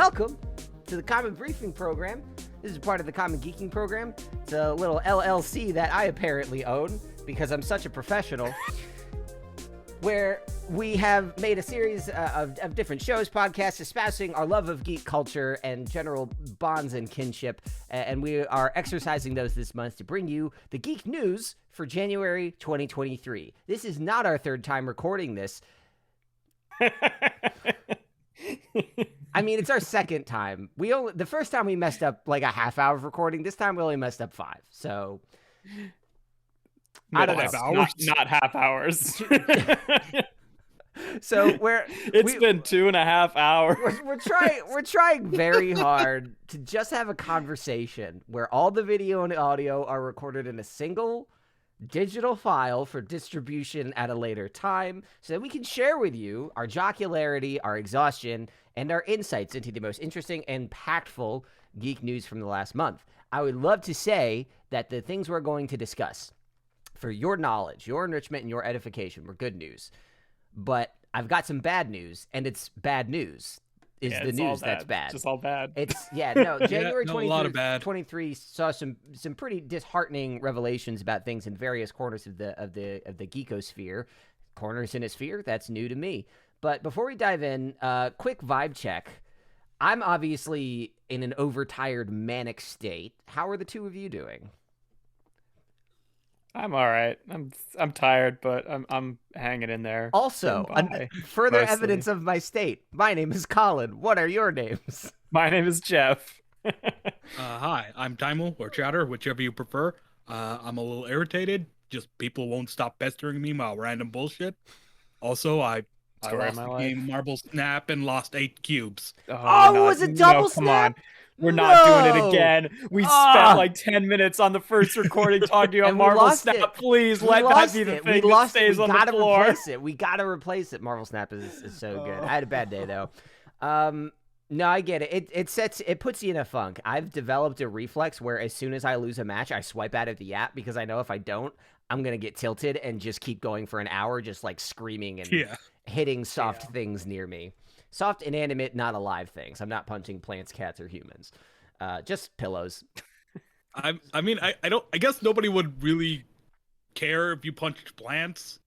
Welcome to the Common Briefing Program. This is part of the Common Geeking Program. It's a little LLC that I apparently own because I'm such a professional, where we have made a series of different shows, podcasts, espousing our love of geek culture and general bonds and kinship. And we are exercising those this month to bring you the geek news for January 2023. This is not our third time recording this. I mean, it's our second time. The first time we messed up like a half hour of recording. This time we only messed up 5. So I don't know. Not half hours. So it's been 2.5 hours. We're trying very hard to just have a conversation where all the video and audio are recorded in a single digital file for distribution at a later time, so that we can share with you our jocularity, our exhaustion, and our insights into the most interesting and impactful geek news from the last month. I would love to say that the things we're going to discuss for your knowledge, your enrichment, and your edification were good news. But I've got some bad news, and it's bad news. The news that's bad. It's just all bad. January 23 saw some pretty disheartening revelations about things in various corners of the geekosphere. Corners in a sphere, that's new to me. But before we dive in, quick vibe check. I'm obviously in an overtired, manic state. How are the two of you doing? I'm all right. I'm tired, but I'm hanging in there. Also, further evidence of my state. My name is Colin. What are your names? My name is Jeff. Hi, I'm Timel or Chowder, whichever you prefer. I'm a little irritated. Just people won't stop pestering me about random bullshit. Also, I lost the game Marble Snap and lost 8 cubes. Was it double snap? Come on. We're not doing it again. We spent like 10 minutes on the first recording talking to you on Marble Snap. Please let that be the thing that stays on the floor. We gotta replace it. Marble Snap is so good. I had a bad day though. No, I get it. It puts you in a funk. I've developed a reflex where as soon as I lose a match, I swipe out of the app because I know if I don't, I'm gonna get tilted and just keep going for an hour, just like screaming and hitting soft things near me. Soft, inanimate, not alive things. I'm not punching plants, cats, or humans. Just pillows. I guess nobody would really care if you punched plants.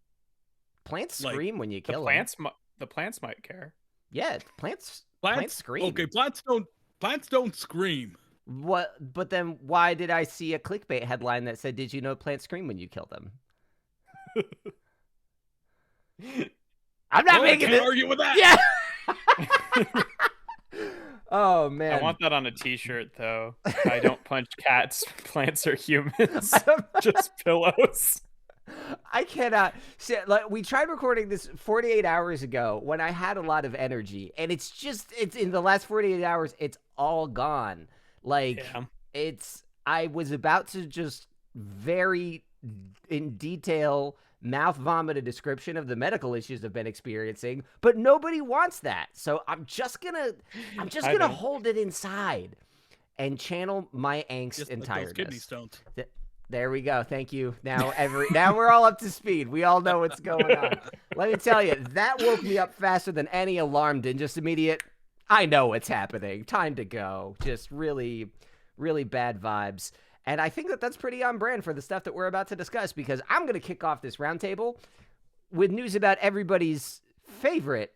Plants scream when you kill them. The plants might care. Yeah, plants scream. Okay, plants don't scream. What? But then why did I see a clickbait headline that said, "Did you know plants scream when you kill them"? I'm not making it. Argue with that. Yeah. Oh man, I want that on a t-shirt though. I don't punch cats, plants, or humans. Just pillows. I cannot. We tried recording this 48 hours ago when I had a lot of energy, and it's in the last 48 hours, it's all gone. I was about to just very in detail mouth vomit a description of the medical issues I've been experiencing, but nobody wants that. So I'm just gonna hold it inside and channel my angst just and like tiredness. Those kidney stones. There we go. Thank you. Now we're all up to speed. We all know what's going on. Let me tell you, that woke me up faster than any alarm did. Just immediate. I know what's happening. Time to go. Just really, really bad vibes. And I think that's pretty on brand for the stuff that we're about to discuss, because I'm going to kick off this roundtable with news about everybody's favorite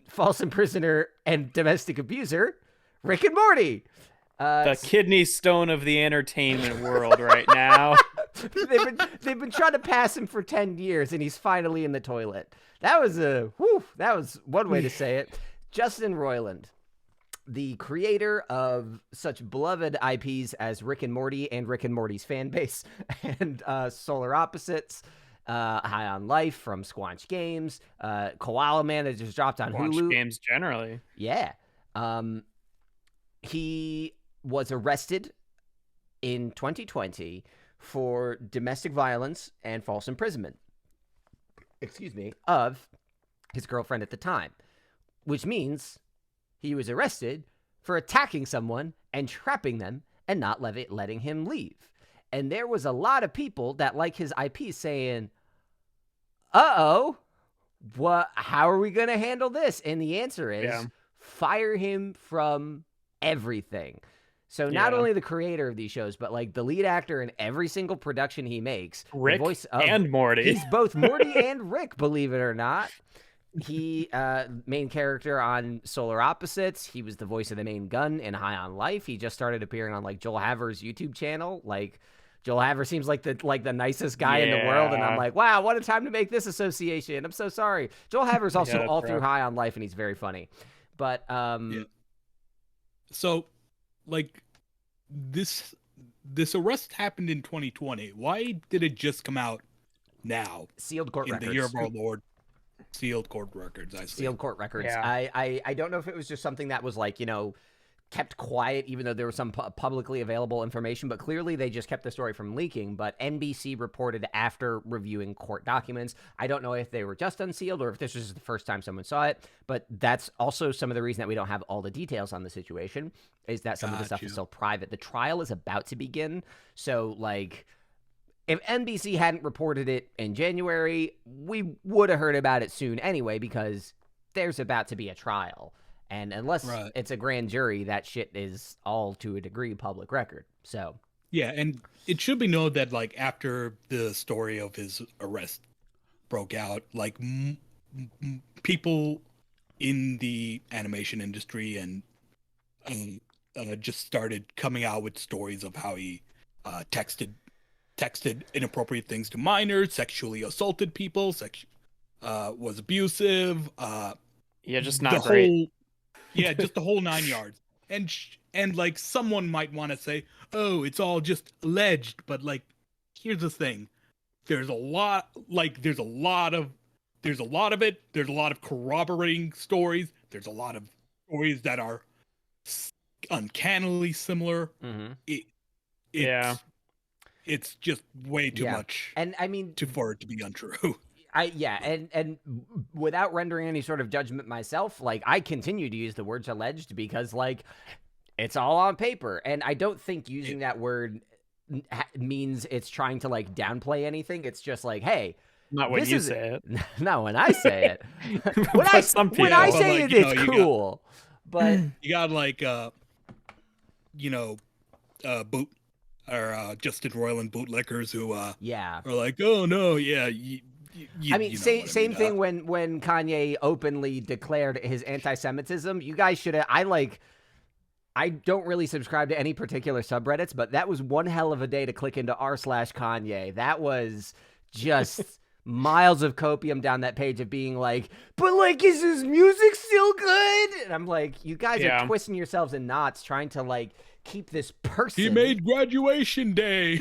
false imprisoner and domestic abuser, Rick and Morty. The kidney stone of the entertainment world right now. They've been trying to pass him for 10 years, and he's finally in the toilet. That was one way to say it. Justin Roiland, the creator of such beloved IPs as Rick and Morty and Rick and Morty's fan base and Solar Opposites, High on Life from Squanch Games, Koala Man that just dropped on Hulu. Squanch Games generally. Yeah. He was arrested in 2020 for domestic violence and false imprisonment, of his girlfriend at the time, which means he was arrested for attacking someone and trapping them and not letting him leave. And there was a lot of people that like his IP saying, how are we going to handle this? And the answer is fire him from everything. So not only the creator of these shows, but like the lead actor in every single production he makes, Rick the voice of, and Morty. He's both Morty and Rick, believe it or not. He main character on Solar Opposites. He was the voice of the main gun in High on Life. He just started appearing on like Joel Haver's YouTube channel. Like Joel Haver seems like the nicest guy in the world, and I'm like, wow, what a time to make this association. I'm so sorry. Joel Haver's also all through High on Life, and he's very funny. But so, like, this arrest happened in 2020. Why did it just come out now? Sealed court records. In the year of our Lord. Sealed court records, I see. Sealed court records. Yeah. I don't know if it was just something that was like, kept quiet, even though there was some publicly available information, but clearly they just kept the story from leaking. But NBC reported after reviewing court documents. I don't know if they were just unsealed or if this was the first time someone saw it, but that's also some of the reason that we don't have all the details on the situation, is that some of the stuff is still private. The trial is about to begin, so like, if NBC hadn't reported it in January, we would have heard about it soon anyway, because there's about to be a trial. And unless it's a grand jury, that shit is all to a degree public record. So yeah, and it should be known that like after the story of his arrest broke out, like people in the animation industry and just started coming out with stories of how he texted inappropriate things to minors, sexually assaulted people, was abusive. Just not great. Yeah, just the whole 9 yards. And like someone might want to say, "Oh, it's all just alleged," but like, here's the thing: there's a lot of it. There's a lot of corroborating stories. There's a lot of stories that are uncannily similar. Mm-hmm. It's just way too much. And I mean, for it to be untrue. And without rendering any sort of judgment myself, like, I continue to use the words alleged because, like, it's all on paper. And I don't think using that word means it's trying to, like, downplay anything. It's just like, hey, not when you say it. Not when I say it. when I say it, it's cool. But you got, like, boot or Justin Roiland bootlickers who are like, oh no, same thing when Kanye openly declared his anti-Semitism. You guys should have. I don't really subscribe to any particular subreddits, but that was one hell of a day to click into r/Kanye. That was just miles of copium down that page of being like, but like, is his music still good? And I'm like, you guys are twisting yourselves in knots trying to like keep this person. He made graduation day.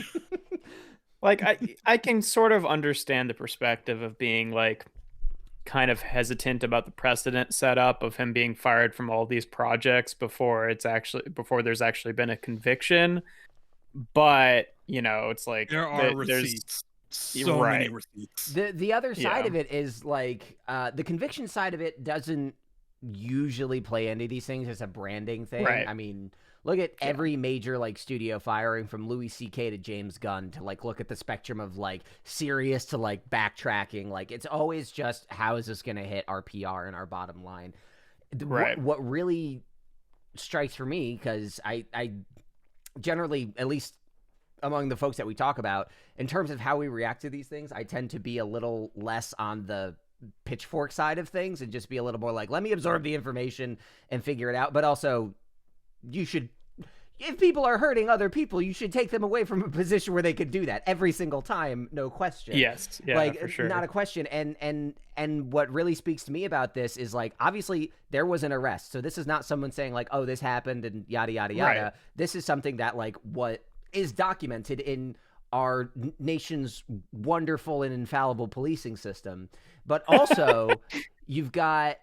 Like, I can sort of understand the perspective of being like kind of hesitant about the precedent set up of him being fired from all these projects before there's actually been a conviction. But, it's like there are receipts. So many receipts. The other side of it is like the conviction side of it doesn't usually play into these things. It's a branding thing. Right. I mean, look at every major like studio firing, from Louis C.K. to James Gunn, to like look at the spectrum of like serious to like backtracking. Like, it's always just, how is this going to hit our PR and our bottom line? Right. What really strikes for me, because I generally, at least among the folks that we talk about, in terms of how we react to these things, I tend to be a little less on the pitchfork side of things and just be a little more like, let me absorb the information and figure it out. But also, you should, if people are hurting other people, you should take them away from a position where they could do that every single time, no question. Yes, yeah, like, for sure. Not a question. And what really speaks to me about this is, like, obviously there was an arrest, so this is not someone saying like, oh, this happened and yada yada yada. Right. This is something that like what is documented in our nation's wonderful and infallible policing system. But also, you've got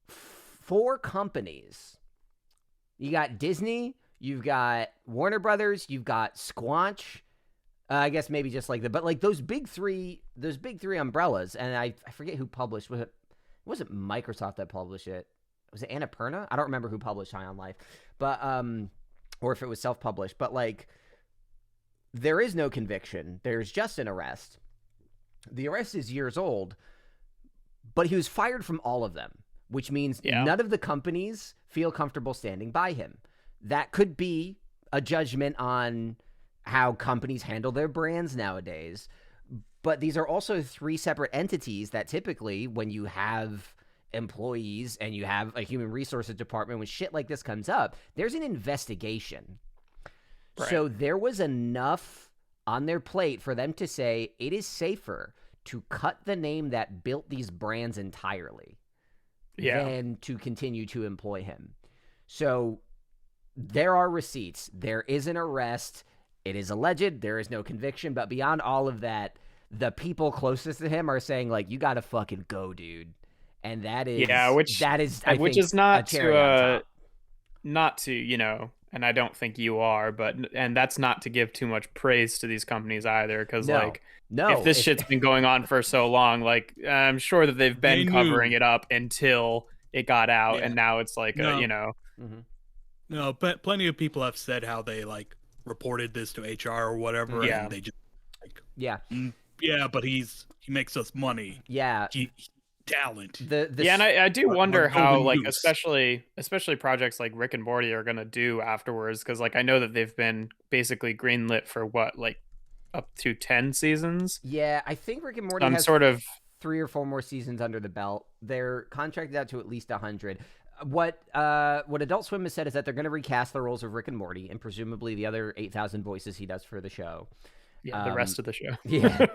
4 companies. You got Disney, you've got Warner Brothers, you've got Squanch. I guess maybe just like but like those big three umbrellas. And I forget who published. Was it Microsoft that published it? Was it Annapurna? I don't remember who published High on Life, but or if it was self-published. But like, there is no conviction. There's just an arrest. The arrest is years old, but he was fired from all of them, which means Yeah. none of the companies feel comfortable standing by him. That could be a judgment on how companies handle their brands nowadays. But these are also 3 separate entities that typically, when you have employees and you have a human resources department, when shit like this comes up, there's an investigation. Right. So there was enough on their plate for them to say it is safer to cut the name that built these brands entirely than to continue to employ him. So there are receipts. There is an arrest. It is alleged. There is no conviction. But beyond all of that, the people closest to him are saying, like, you got to fucking go, dude. And that is, I think, is not a cherry on top. Not to, you know, and I don't think you are, and that's not to give too much praise to these companies either, because if this shit's been going on for so long, like, I'm sure that they've been covering it up until it got out, and now it's like, you know. Mm-hmm. No, but plenty of people have said how they, like, reported this to HR or whatever, and they just, like, yeah, but he makes us money. Yeah. Talent. And I do wonder how, like, especially projects like Rick and Morty are gonna do afterwards, because, like, I know that they've been basically greenlit for what, like, up to 10 seasons. Yeah, I think Rick and Morty has sort of 3 or 4 more seasons under the belt. They're contracted out to at least 100. What Adult Swim has said is that they're going to recast the roles of Rick and Morty and presumably the other 8,000 voices he does for the show. Yeah, the rest of the show. Yeah.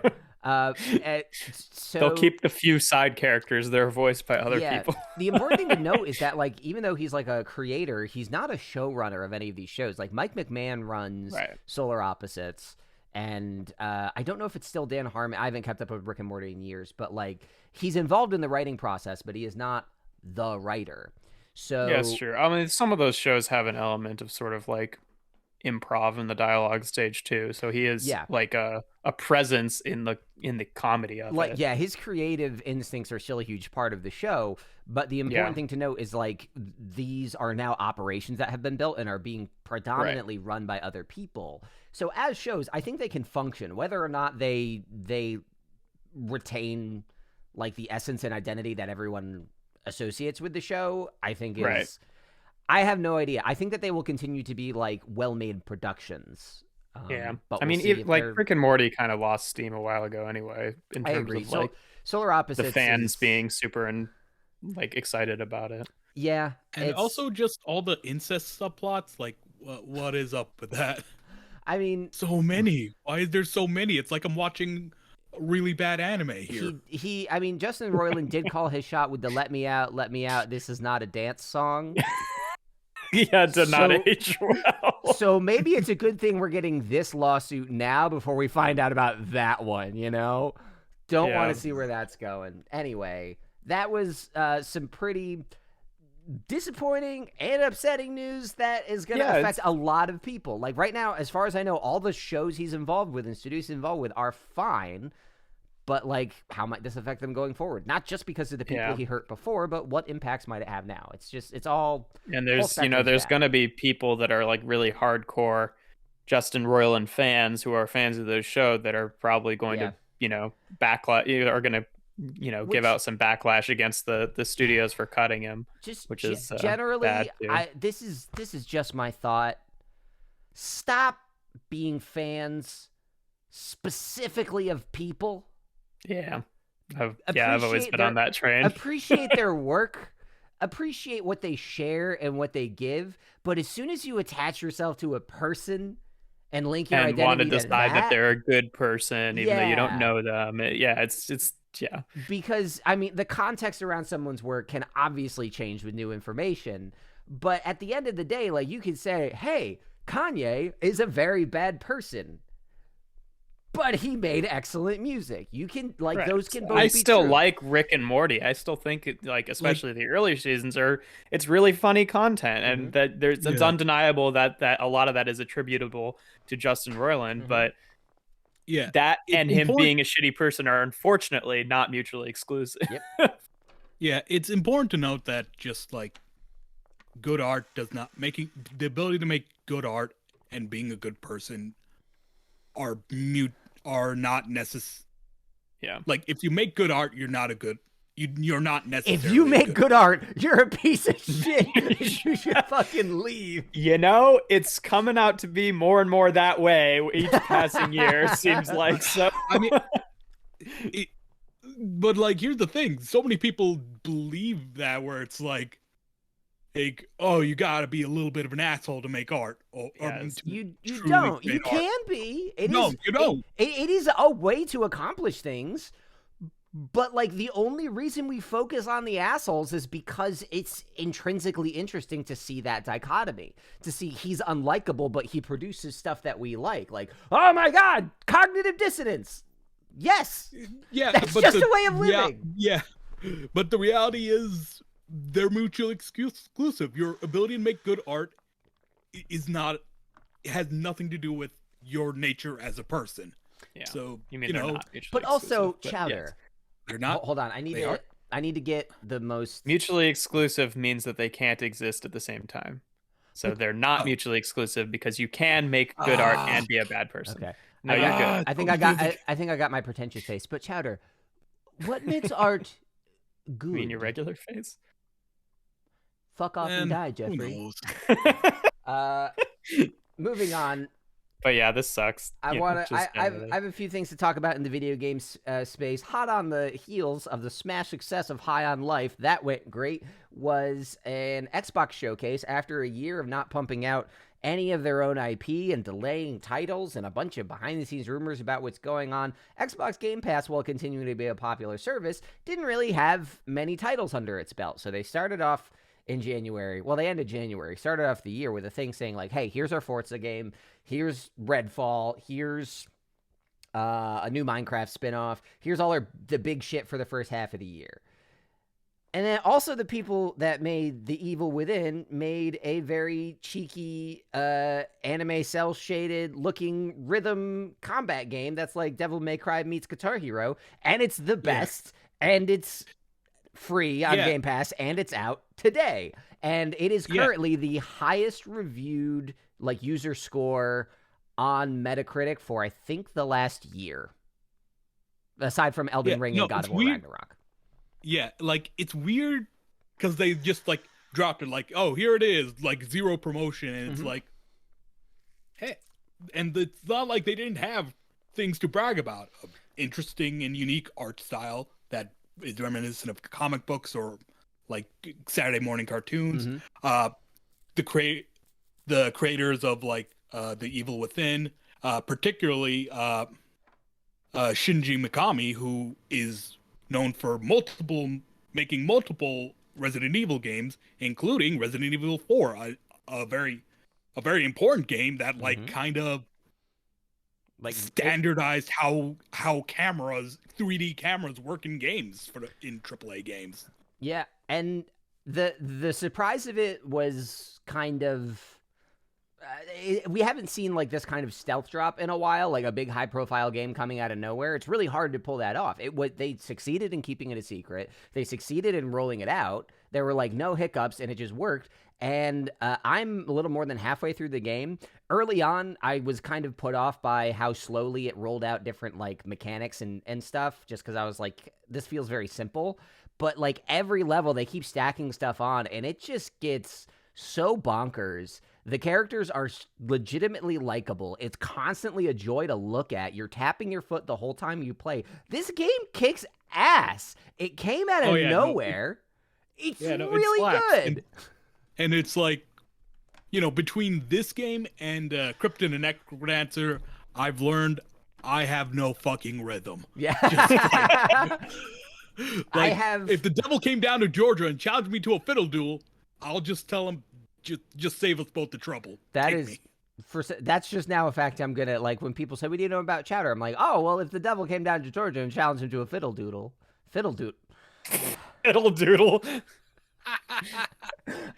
So they'll keep the few side characters that are voiced by other people. The important thing to note is that, like, even though he's like a creator, he's not a showrunner of any of these shows. Like, Mike McMahon runs Solar Opposites, and I don't know if it's still Dan Harmon. I haven't kept up with Rick and Morty in years, but, like, he's involved in the writing process, but he is not the writer. So yeah, it's true. I mean, some of those shows have an element of sort of like improv in the dialogue stage too. So he is like a presence in the comedy of it. Yeah, his creative instincts are still a huge part of the show. But the important thing to note is, like, these are now operations that have been built and are being predominantly run by other people. So as shows, I think they can function, whether or not they retain, like, the essence and identity that everyone associates with the show. I think is I have no idea. I think that they will continue to be, like, well-made productions. But I mean, like, Rick and Morty kind of lost steam a while ago anyway, in terms of, like, Solar Opposites, the fans being super and, like, excited about it. Yeah. And also just all the incest subplots, like, what is up with that? I mean, so many. Why is there so many? It's like I'm watching a really bad anime here. I mean, Justin Roiland did call his shot with the let me out, this is not a dance song. Yeah, it did not age well. So maybe it's a good thing we're getting this lawsuit now before we find out about that one, you know? Don't want to see where that's going. Anyway, that was some pretty disappointing and upsetting news that is going to affect a lot of people. Like, right now, as far as I know, all the shows he's involved with and studios he's involved with are fine. But, like, how might this affect them going forward? Not just because of the people he hurt before, but what impacts might it have now? It's all. And there's going to be people that are, like, really hardcore Justin Roiland fans who are fans of the show that are probably going to, you know, are going to, you know, give out some backlash against the studios for cutting him, which is generally bad too. This is just my thought. Stop being fans specifically of people. Yeah, I've always been on that train. Appreciate their work, appreciate what they share and what they give, but as soon as you attach yourself to a person and link your identity want to decide that they're a good person, even though you don't know them, it's because, I mean, the context around someone's work can obviously change with new information, but at the end of the day, like, you could say, hey, Kanye is a very bad person, but he made excellent music. You can, like, those can both be still true. Like Rick and Morty. I still think it, like, especially the early seasons it's really funny content, and that it's undeniable that a lot of that is attributable to Justin Roiland, but that and him being a shitty person are unfortunately not mutually exclusive. Yep. Yeah, it's important to note that just, like, good art does not the ability to make good art and being a good person are not necessary. Yeah. Like, if you make good art, you're not a good you're not necessarily. If you make good art, you're a piece of shit. You should fucking leave. You know, it's coming out to be more and more that way each passing year. Seems like so. I mean, but like, here's the thing: so many people believe that, where it's like, oh, you gotta be a little bit of an asshole to make art. You don't. You can be. You don't. It is a way to accomplish things. But, like, the only reason we focus on the assholes is because it's intrinsically interesting to see that dichotomy. To see he's unlikable, but he produces stuff that we like. Like, oh my god, cognitive dissonance. Yes. Yeah. That's just a way of living. Yeah. But the reality is they're mutually exclusive. Your ability to make good art is not... It has nothing to do with your nature as a person. Yeah. So, you know... But also, Chowder... Yes. They're not. Hold on, I need to get the most... Mutually exclusive means that they can't exist at the same time. So they're not mutually exclusive because you can make good art and be a bad person. Okay. No, you're good. I think I got my pretentious face. But Chowder, what makes art good? You mean your regular face? Fuck off and die, Jeffrey. Moving on. But yeah, this sucks. I have a few things to talk about in the video game space. Hot on the heels of the smash success of High on Life, that went great, was an Xbox showcase after a year of not pumping out any of their own IP and delaying titles and a bunch of behind-the-scenes rumors about what's going on. Xbox Game Pass, while continuing to be a popular service, didn't really have many titles under its belt. So they started off in January. Well, they ended January. Started off the year with a thing saying like, hey, here's our Forza game. Here's Redfall. Here's a new Minecraft spinoff. Here's all the big shit for the first half of the year. And then also the people that made The Evil Within made a very cheeky anime cel-shaded looking rhythm combat game that's like Devil May Cry meets Guitar Hero. And it's the best. Yeah. And it's free on Game Pass, and it's out today. And it is currently the highest reviewed like user score on Metacritic for I think the last year, aside from Elden Ring and God of War Ragnarok. Yeah, like it's weird because they just like dropped it like, oh, here it is, like zero promotion, and it's like, hey, and it's not like they didn't have things to brag about. Interesting and unique art style that is reminiscent of comic books or like Saturday morning cartoons. The creators of like The Evil Within, particularly Shinji Mikami, who is known for making multiple Resident Evil games, including Resident Evil 4, a very important game that like kind of like standardized how cameras, 3D cameras work in games in AAA games. Yeah, and the surprise of it was kind of we haven't seen like this kind of stealth drop in a while, like a big high profile game coming out of nowhere. It's really hard to pull that off. They succeeded in keeping it a secret. They succeeded in rolling it out. There were like no hiccups, and it just worked. And I'm a little more than halfway through the game. Early on, I was kind of put off by how slowly it rolled out different like mechanics and stuff, just because I was like, this feels very simple. But like every level, they keep stacking stuff on, and it just gets so bonkers. The characters are legitimately likable. It's constantly a joy to look at. You're tapping your foot the whole time you play. This game kicks ass. It came out of nowhere. It's really good. And it's like, you know, between this game and Krypton and Necrodancer, I've learned I have no fucking rhythm. Yeah. Like, if the devil came down to Georgia and challenged me to a fiddle duel, I'll just tell him, just save us both the trouble. That's just now a fact I'm gonna like when people say, "What do you know about Chowder?" I'm like, "Oh, well, if the devil came down to Georgia and challenged him to a fiddle doodle."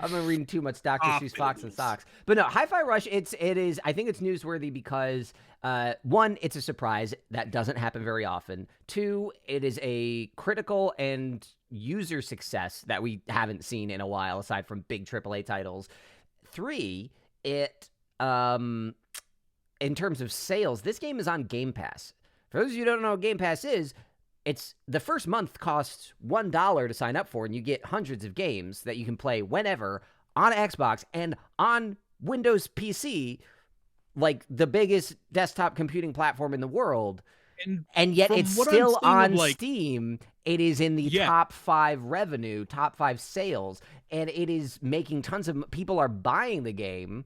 I've been reading too much Dr. Seuss Fox and Socks. But no, Hi-Fi Rush, I think it's newsworthy because, one, it's a surprise. That doesn't happen very often. Two, it is a critical and user success that we haven't seen in a while, aside from big AAA titles. Three, it, in terms of sales, this game is on Game Pass. For those of you who don't know what Game Pass is, it's the first month costs $1 to sign up for, and you get hundreds of games that you can play whenever on Xbox and on Windows PC, like the biggest desktop computing platform in the world. And yet it's still on Steam. It is in the top 5 revenue, top 5 sales, and it is making tons of people are buying the game.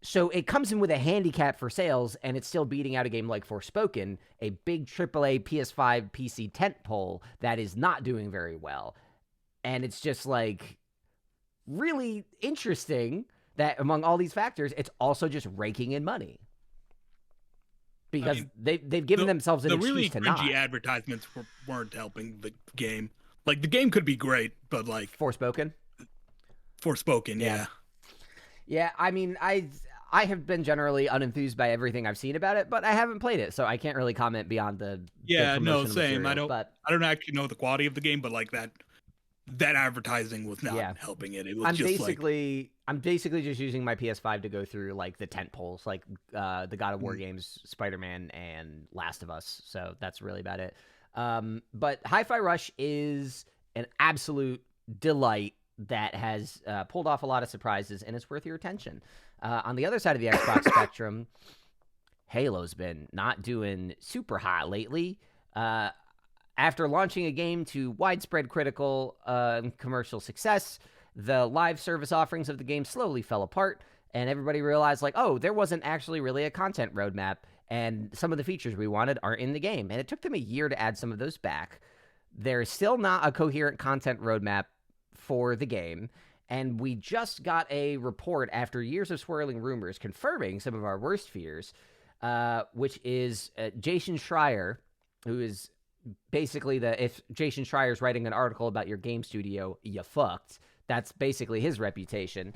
So it comes in with a handicap for sales, and it's still beating out a game like Forspoken, a big AAA PS5 PC tentpole that is not doing very well. And it's just like really interesting that among all these factors, it's also just raking in money. Because they've given themselves an excuse to not. The really cringy advertisements weren't helping the game. Like, the game could be great, but like... Forspoken, yeah. Yeah, I mean, I have been generally unenthused by everything I've seen about it, but I haven't played it, so I can't really comment beyond the promotional same. Material, I don't actually know the quality of the game, but like that advertising was not helping it. It was I'm basically just using my PS5 to go through like the tent poles, like the God of War games, Spider-Man, and Last of Us. So that's really about it. But Hi-Fi Rush is an absolute delight that has pulled off a lot of surprises, and it's worth your attention. On the other side of the Xbox spectrum, Halo's been not doing super hot lately. After launching a game to widespread critical commercial success, the live service offerings of the game slowly fell apart, and everybody realized, like, oh, there wasn't actually really a content roadmap, and some of the features we wanted aren't in the game. And it took them a year to add some of those back. There's still not a coherent content roadmap for the game, and we just got a report after years of swirling rumors confirming some of our worst fears, which is Jason Schreier, who is basically if Jason Schreier's writing an article about your game studio, you fucked. That's basically his reputation.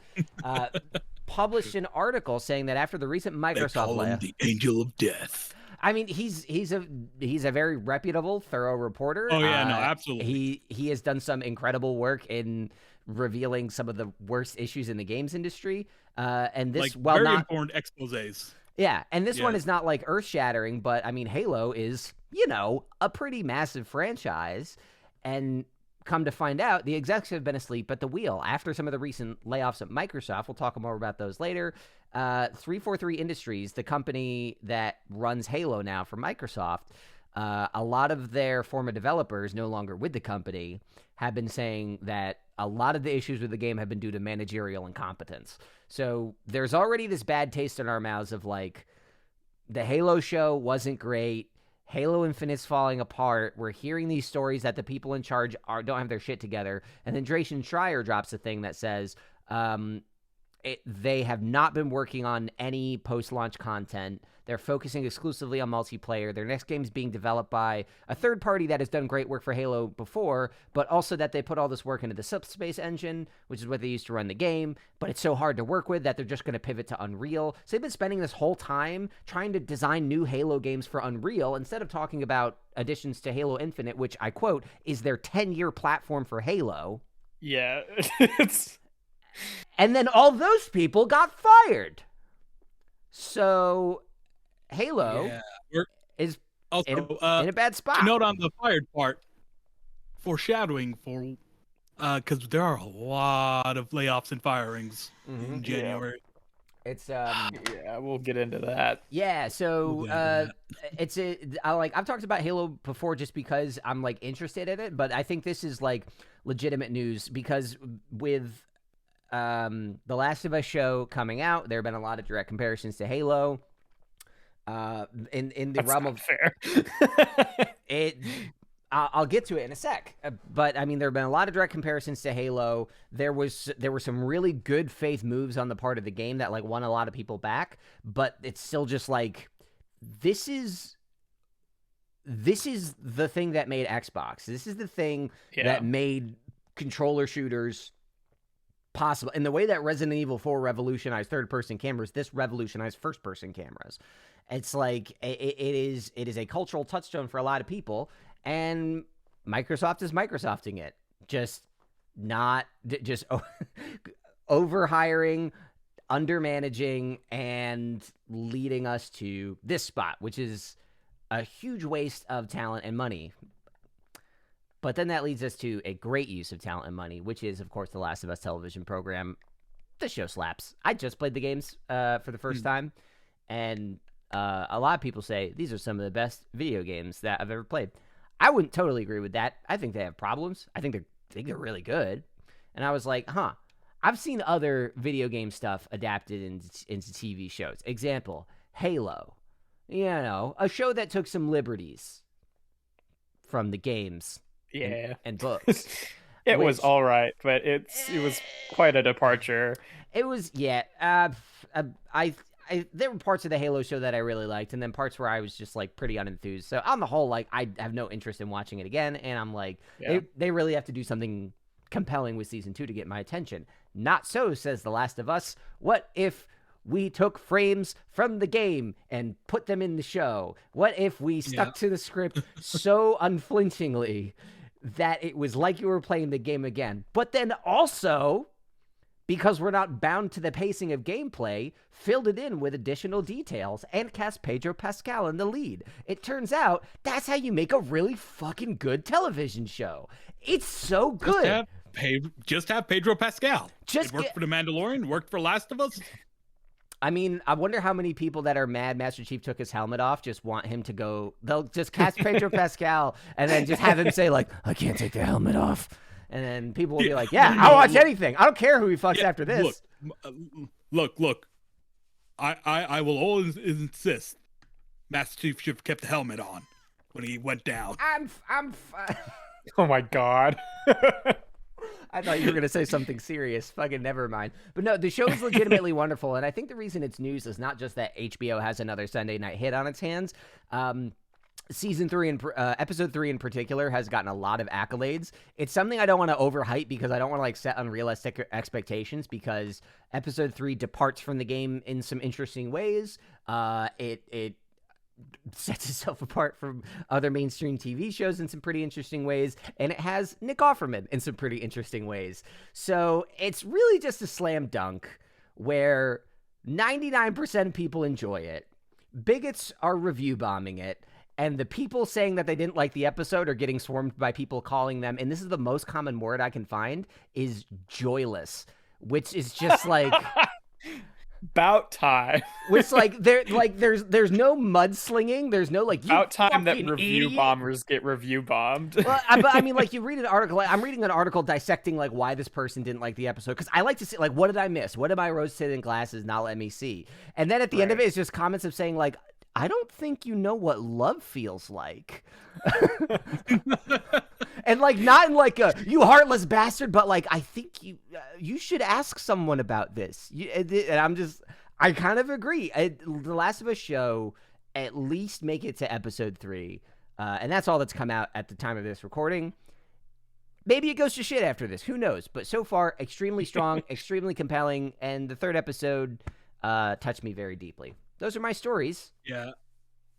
Published an article saying that after the recent Microsoft they call him the Angel of Death. I mean, he's a very reputable, thorough reporter. Oh yeah, no, absolutely. He has done some incredible work in revealing some of the worst issues in the games industry. And this, like, very informed exposés. Yeah, and this one is not like earth-shattering, but I mean, Halo is, a pretty massive franchise, and come to find out, the execs have been asleep at the wheel after some of the recent layoffs at Microsoft. We'll talk more about those later. 343 Industries, the company that runs Halo now for Microsoft, a lot of their former developers, no longer with the company, have been saying that a lot of the issues with the game have been due to managerial incompetence. So there's already this bad taste in our mouths of, like, the Halo show wasn't great. Halo Infinite's falling apart. We're hearing these stories that the people in charge don't have their shit together. And then Jason Schreier drops a thing that says they have not been working on any post-launch content. They're focusing exclusively on multiplayer. Their next game is being developed by a third party that has done great work for Halo before, but also that they put all this work into the Subspace engine, which is what they used to run the game, but it's so hard to work with that they're just going to pivot to Unreal. So they've been spending this whole time trying to design new Halo games for Unreal instead of talking about additions to Halo Infinite, which, I quote, is their 10-year platform for Halo. Yeah. And then all those people got fired. So Halo is also in a bad spot. To note on the fired part, foreshadowing for because there are a lot of layoffs and firings in January. It's we'll get into that. Yeah, so I've talked about Halo before just because I'm like interested in it, but I think this is like legitimate news because with the Last of Us show coming out, there have been a lot of direct comparisons to Halo. In the That's realm not of fair. I'll get to it in a sec. But I mean, there have been a lot of direct comparisons to Halo. There were some really good faith moves on the part of the game that like won a lot of people back. But it's still just like this is the thing that made Xbox. This is the thing that made controller shooters possible. And the way that Resident Evil 4 revolutionized third-person cameras, this revolutionized first-person cameras. It's like it is a cultural touchstone for a lot of people, and Microsoft is Microsofting it, just over-hiring, under-managing, and leading us to this spot, which is a huge waste of talent and money. But then that leads us to a great use of talent and money, which is, of course, the Last of Us television program. The show slaps. I just played the games for the first time, and a lot of people say these are some of the best video games that I've ever played. I wouldn't totally agree with that. I think they have problems. I think they're really good. And I was like, I've seen other video game stuff adapted into TV shows. Example, Halo. You know, a show that took some liberties from the games. And books. It was all right, but it was quite a departure. It was, there were parts of the Halo show that I really liked, and then parts where I was just like pretty unenthused. So on the whole, like, I have no interest in watching it again, and I'm like, they really have to do something compelling with season 2 to get my attention. Not so, says The Last of Us. What if we took frames from the game and put them in the show? What if we stuck to the script so unflinchingly that it was like you were playing the game again? But then also, because we're not bound to the pacing of gameplay, filled it in with additional details and cast Pedro Pascal in the lead. It turns out that's how you make a really fucking good television show. It's so good. Just have Pedro Pascal. It worked for The Mandalorian, worked for Last of Us. I mean, I wonder how many people that are mad Master Chief took his helmet off just want him to go. They'll just cast Pedro Pascal and then just have him say, like, I can't take the helmet off. And then people will be like, I'll watch anything. I don't care who he fucks after this. Look. I will always insist Master Chief should have kept the helmet on when he went down. Oh, my God. I thought you were going to say something serious. Fucking never mind. But no, the show is legitimately wonderful. And I think the reason it's news is not just that HBO has another Sunday night hit on its hands. Season 3 and episode 3 in particular has gotten a lot of accolades. It's something I don't want to overhype because I don't want to like set unrealistic expectations, because episode 3 departs from the game in some interesting ways. It sets itself apart from other mainstream TV shows in some pretty interesting ways, and it has Nick Offerman in some pretty interesting ways. So it's really just a slam dunk where 99% of people enjoy it. Bigots are review bombing it, and the people saying that they didn't like the episode are getting swarmed by people calling them, and this is the most common word I can find, is joyless, which is just like about time. Which there's no mudslinging. There's no like about time that review idiot. Bombers get review bombed. Well, but I mean, like, you read an article. I'm reading an article dissecting like why this person didn't like the episode, because I like to see like, what did I miss? What did my rose-tinted glasses not let me see? And then at the end of it is just comments of saying like, I don't think you know what love feels like. And like, not in like a you heartless bastard, but like, I think you should ask someone about this. And I kind of agree. The Last of Us show, at least make it to episode 3. And that's all that's come out at the time of this recording. Maybe it goes to shit after this. Who knows? But so far, extremely strong, extremely compelling. And the 3rd episode touched me very deeply. Those are my stories.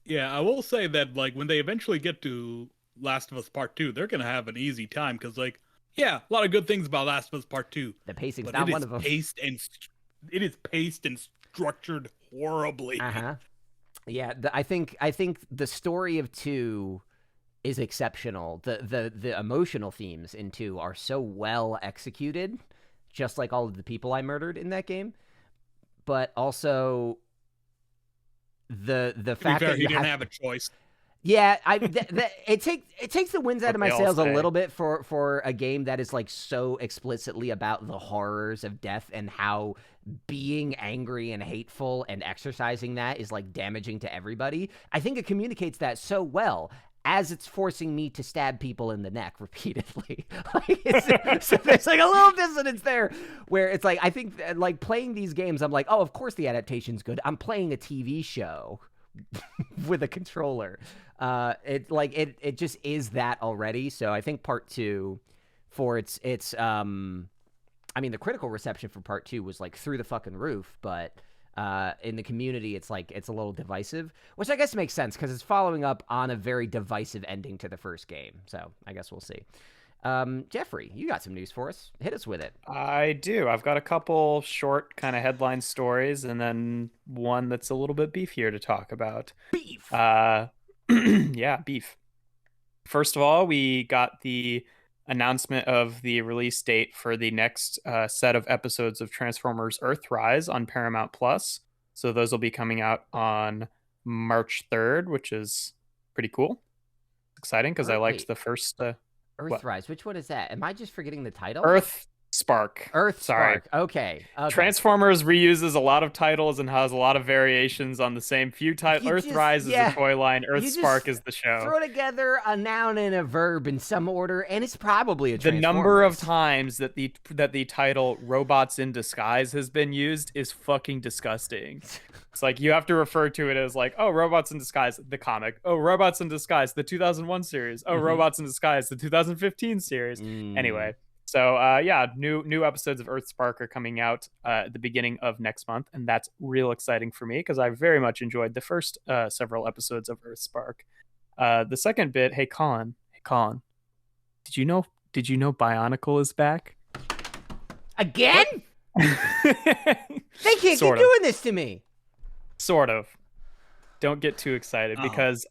Yeah, I will say that like when they eventually get to Last of Us Part 2, they're gonna have an easy time, because like, a lot of good things about Last of Us Part 2. The pacing's not one of them. It is paced and structured horribly. Yeah, I think the story of 2 is exceptional. The emotional themes in 2 are so well executed, just like all of the people I murdered in that game. But also the fact that he didn't have a choice. Yeah, it takes the winds out of my sails a little bit for a game that is like so explicitly about the horrors of death and how being angry and hateful and exercising that is like damaging to everybody. I think it communicates that so well, as it's forcing me to stab people in the neck repeatedly. So there's like a little dissonance there where it's like, I think like playing these games, I'm like, oh, of course the adaptation's good. I'm playing a TV show with a controller. It just is that already. So I think part 2 for its I mean, the critical reception for part 2 was like through the fucking roof, but in the community, it's like, it's a little divisive, which I guess makes sense because it's following up on a very divisive ending to the first game. So I guess we'll see. Jeffrey, you got some news for us. Hit us with it. I do. I've got a couple short kind of headline stories and then one that's a little bit beefier to talk about. Beef! Yeah, beef. First of all, we got the announcement of the release date for the next set of episodes of Transformers Earthrise on Paramount Plus. So those will be coming out on March 3rd, which is pretty cool. Exciting because I liked the first Earthrise. Which one is that? Am I just forgetting the title? Earthspark. Earthspark. Sorry. Okay. Transformers reuses a lot of titles and has a lot of variations on the same few titles. Earthrise is the toy line. Earthspark is the show. Throw together a noun and a verb in some order, and it's probably a The number of times that the title "Robots in Disguise" has been used is fucking disgusting. It's like you have to refer to it as like, oh, Robots in Disguise, the comic. Oh, Robots in Disguise, the 2001 series. Oh, Robots in Disguise, the 2015 series. Anyway. So yeah, new episodes of Earthspark are coming out at the beginning of next month, and that's real exciting for me because I very much enjoyed the first several episodes of Earthspark. The second bit, hey Colin, did you know Bionicle is back again? They can't keep doing this to me. Sort of. Don't get too excited because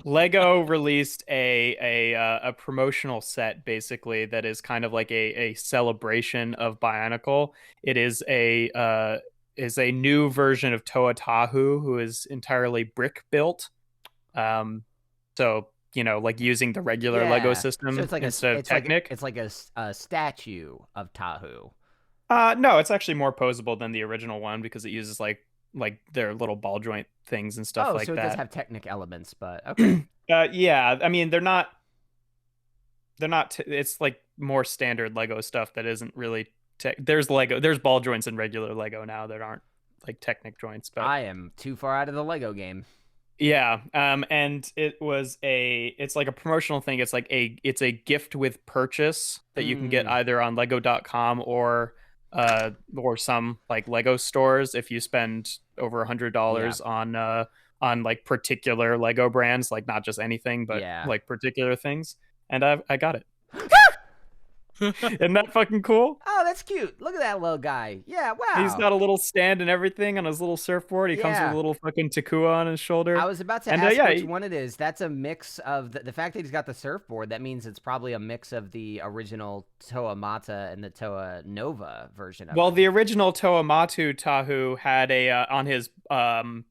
Lego released a promotional set basically that is kind of like a celebration of Bionicle. It is a new version of Toa Tahu, who is entirely brick built. So like using the regular Lego system so it's like instead of Technic. It's like a statue of Tahu. No, it's actually more posable than the original one because it uses like their little ball joint things and stuff like that. Oh, so it does have Technic elements, but okay. Yeah, I mean they're not. It's like more standard Lego stuff that isn't really there's ball joints in regular Lego now that aren't like Technic joints. But I am too far out of the Lego game. Yeah, and it's like a promotional thing. It's a gift with purchase that you can get either on Lego.com or some like Lego stores if you spend over $100 on like particular Lego brands, like not just anything, but like particular things. And I got it. Isn't that fucking cool? Oh, that's cute. Look at that little guy. Yeah, wow. He's got a little stand and everything on his little surfboard. He comes with a little fucking Takua on his shoulder. I was about to ask which one it is. That's a mix of the fact that he's got the surfboard. That means it's probably a mix of the original Toa Mata and the Toa Nova version of it. Well, the original Toa Matu Tahu had on his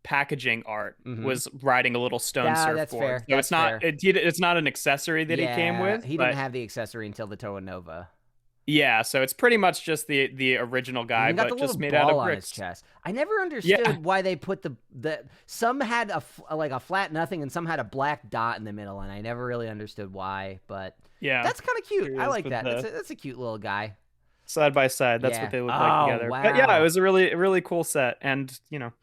packaging art was riding a little stone surfboard. That's fair. So it's not it's not an accessory that he came with. He didn't have the accessory until the Toa Nova. Yeah, so it's pretty much just the original guy, but just made out of bricks. On his chest. I never understood why they put the some had a flat nothing and some had a black dot in the middle, and I never really understood why. But that's kind of cute. I like that. That's a cute little guy. Side by side, that's what they look like together. Wow. But yeah, it was a really cool set, and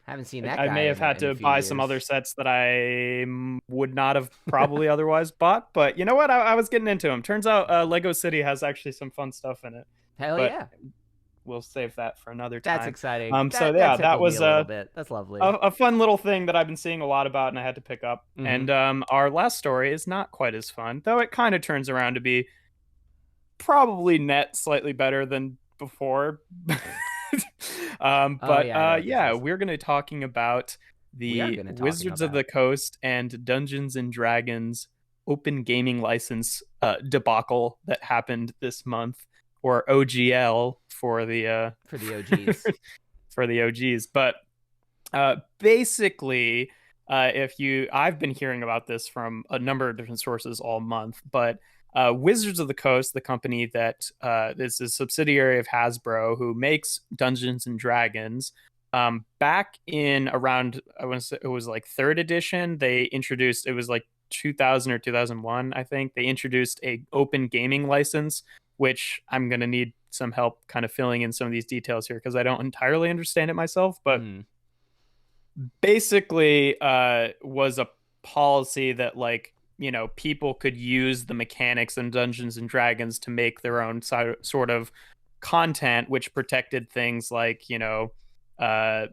haven't seen that. I may have had to buy some other sets that I would not have probably otherwise bought. But you know what? I was getting into them. Turns out Lego City has actually some fun stuff in it. Hell yeah! We'll save that for another time. That's exciting. That was a little bit. That's lovely. A fun little thing that I've been seeing a lot about, and I had to pick up. And our last story is not quite as fun, though. It kind of turns around to be probably net slightly better than before. We're going to be talking about the Wizards of the Coast and Dungeons and Dragons open gaming license debacle that happened this month, or OGL for the OGs. For the OGs. But basically, I've been hearing about this from a number of different sources all month, but Wizards of the Coast, the company that is a subsidiary of Hasbro, who makes Dungeons and Dragons, back in around, I want to say it was like 3rd edition, they introduced, it was like 2000 or 2001, I think, they introduced a open gaming license, which I'm going to need some help kind of filling in some of these details here because I don't entirely understand it myself, but basically was a policy that people could use the mechanics in Dungeons and Dragons to make their own sort of content, which protected things like,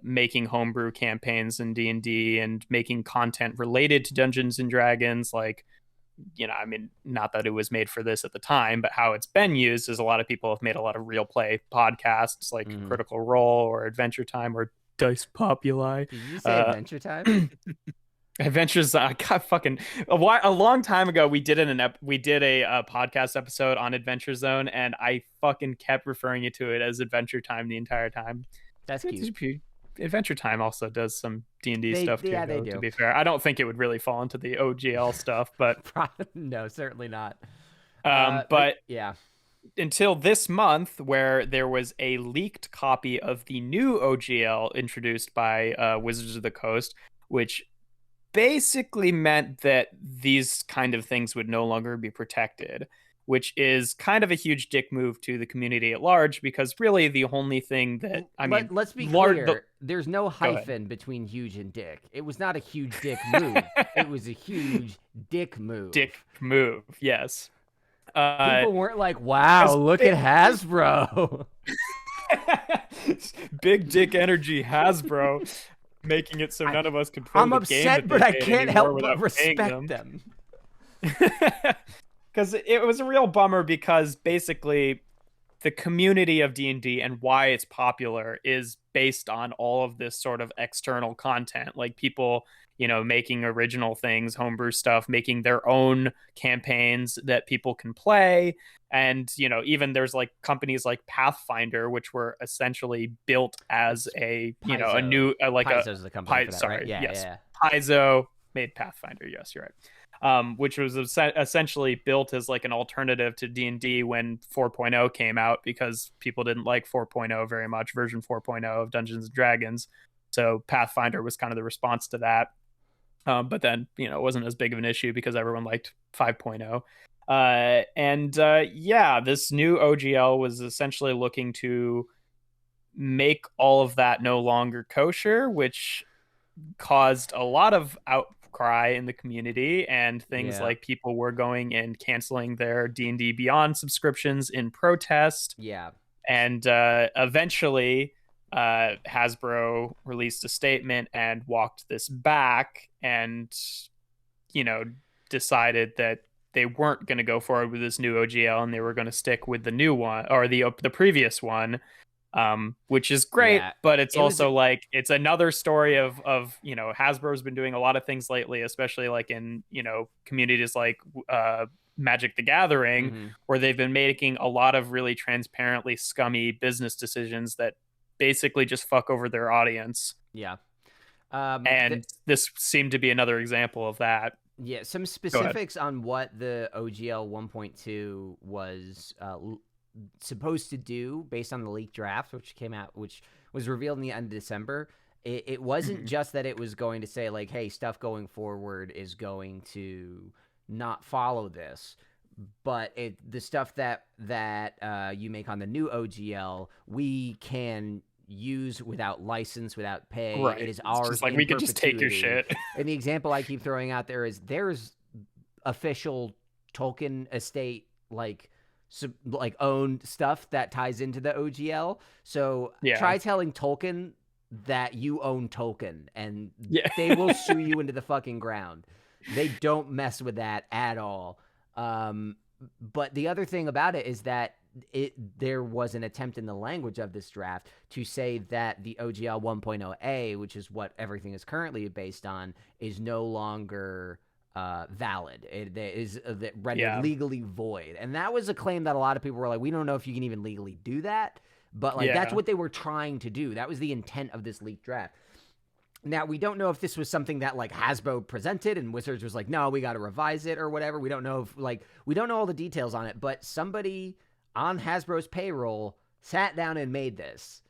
making homebrew campaigns in D&D and making content related to Dungeons and Dragons. Not that it was made for this at the time, but how it's been used is a lot of people have made a lot of real play podcasts like Critical Role or Adventure Time or Dice Populi. Did you say Adventure Time? Adventures. I got fucking a long time ago. We did a podcast episode on Adventure Zone, and I fucking kept referring you to it as Adventure Time the entire time. That's cute. Adventure Time also does some D&D stuff too. Yeah, they though, do. To be fair, I don't think it would really fall into the OGL stuff, but no, certainly not. But yeah. Until this month, where there was a leaked copy of the new OGL introduced by Wizards of the Coast, which basically meant that these kind of things would no longer be protected, which is kind of a huge dick move to the community at large, because really the only thing that let's be clear, there's no hyphen between huge and dick. It was not a huge dick move. It was a huge dick move. Dick move, yes. People weren't like, wow, look at Hasbro. Big dick energy Hasbro, making it so none of us can play I'm the upset, game but I can't help but respect them. Because it was a real bummer, because basically the community of D&D and why it's popular is based on all of this sort of external content, like people, making original things, homebrew stuff, making their own campaigns that people can play. And, even there's like companies like Pathfinder, which were essentially built as a, Paizo. A new, like Paizo's the company for that, sorry. Right? Yeah. Paizo made Pathfinder. Yes, you're right. Which was essentially built as like an alternative to D&D when 4.0 came out, because people didn't like 4.0 very much, version 4.0 of Dungeons and Dragons. So Pathfinder was kind of the response to that. But then, it wasn't as big of an issue because everyone liked 5.0. This new OGL was essentially looking to make all of that no longer kosher, which caused a lot of outcry in the community, and things like people were going and canceling their D&D Beyond subscriptions in protest. Yeah. And eventually Hasbro released a statement and walked this back, and decided that they weren't going to go forward with this new OGL, and they were going to stick with the new one, or the previous one, which is great. But it's also like, it's another story of Hasbro's been doing a lot of things lately, especially like in communities like Magic the Gathering, where they've been making a lot of really transparently scummy business decisions that basically just fuck over their audience. Yeah. And this seemed to be another example of that. Yeah, some specifics on what the OGL 1.2 was supposed to do based on the leaked draft, which came out, which was revealed in the end of December. It wasn't just that it was going to say like, hey, stuff going forward is going to not follow this, but the stuff that you make on the new OGL, we can use without license, without pay. Right. It is ours. Just like, we could just take your shit. And the example I keep throwing out there is there's official Tolkien estate like owned stuff that ties into the OGL. So try telling Tolkien that you own Tolkien, and they will sue you into the fucking ground. They don't mess with that at all. But the other thing about it is that there was an attempt in the language of this draft to say that the OGL 1.0A, which is what everything is currently based on, is no longer valid. It is rendered legally void. And that was a claim that a lot of people were like, we don't know if you can even legally do that. But that's what they were trying to do. That was the intent of this leaked draft. Now, we don't know if this was something that like Hasbro presented and Wizards was like, no, we got to revise it or whatever. We don't know we don't know all the details on it, but somebody on Hasbro's payroll sat down and made this.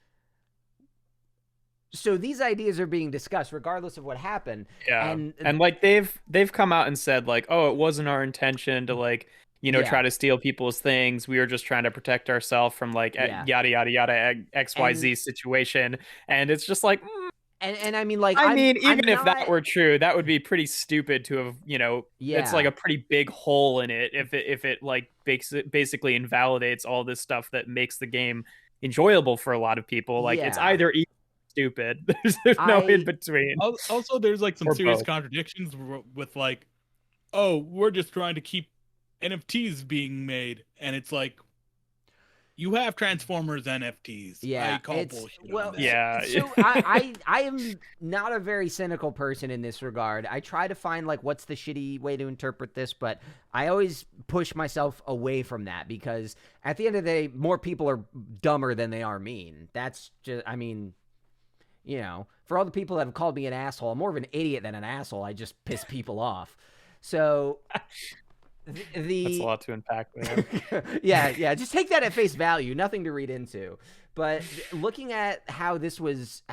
So these ideas are being discussed regardless of what happened. Yeah. And like they've come out and said like, oh, it wasn't our intention to like, try to steal people's things. We were just trying to protect ourselves from like yada, yada, yada, XYZ situation. And it's just like, And I mean, like, even if that were true, that would be pretty stupid to have, it's like a pretty big hole in it if it like basically invalidates all this stuff that makes the game enjoyable for a lot of people. Like, it's either stupid. There's no in between. Also, there's like some serious contradictions with like, oh, we're just trying to keep NFTs being made, and it's like, you have Transformers NFTs. Yeah, I call bullshit well, on that. Yeah. So I am not a very cynical person in this regard. I try to find like what's the shitty way to interpret this, but I always push myself away from that because at the end of the day, more people are dumber than they are mean. That's just, I mean, you know, for all the people that have called me an asshole, I'm more of an idiot than an asshole. I just piss people off. So That's a lot to unpack there. yeah, just take that at face value, nothing to read into. But looking at how this was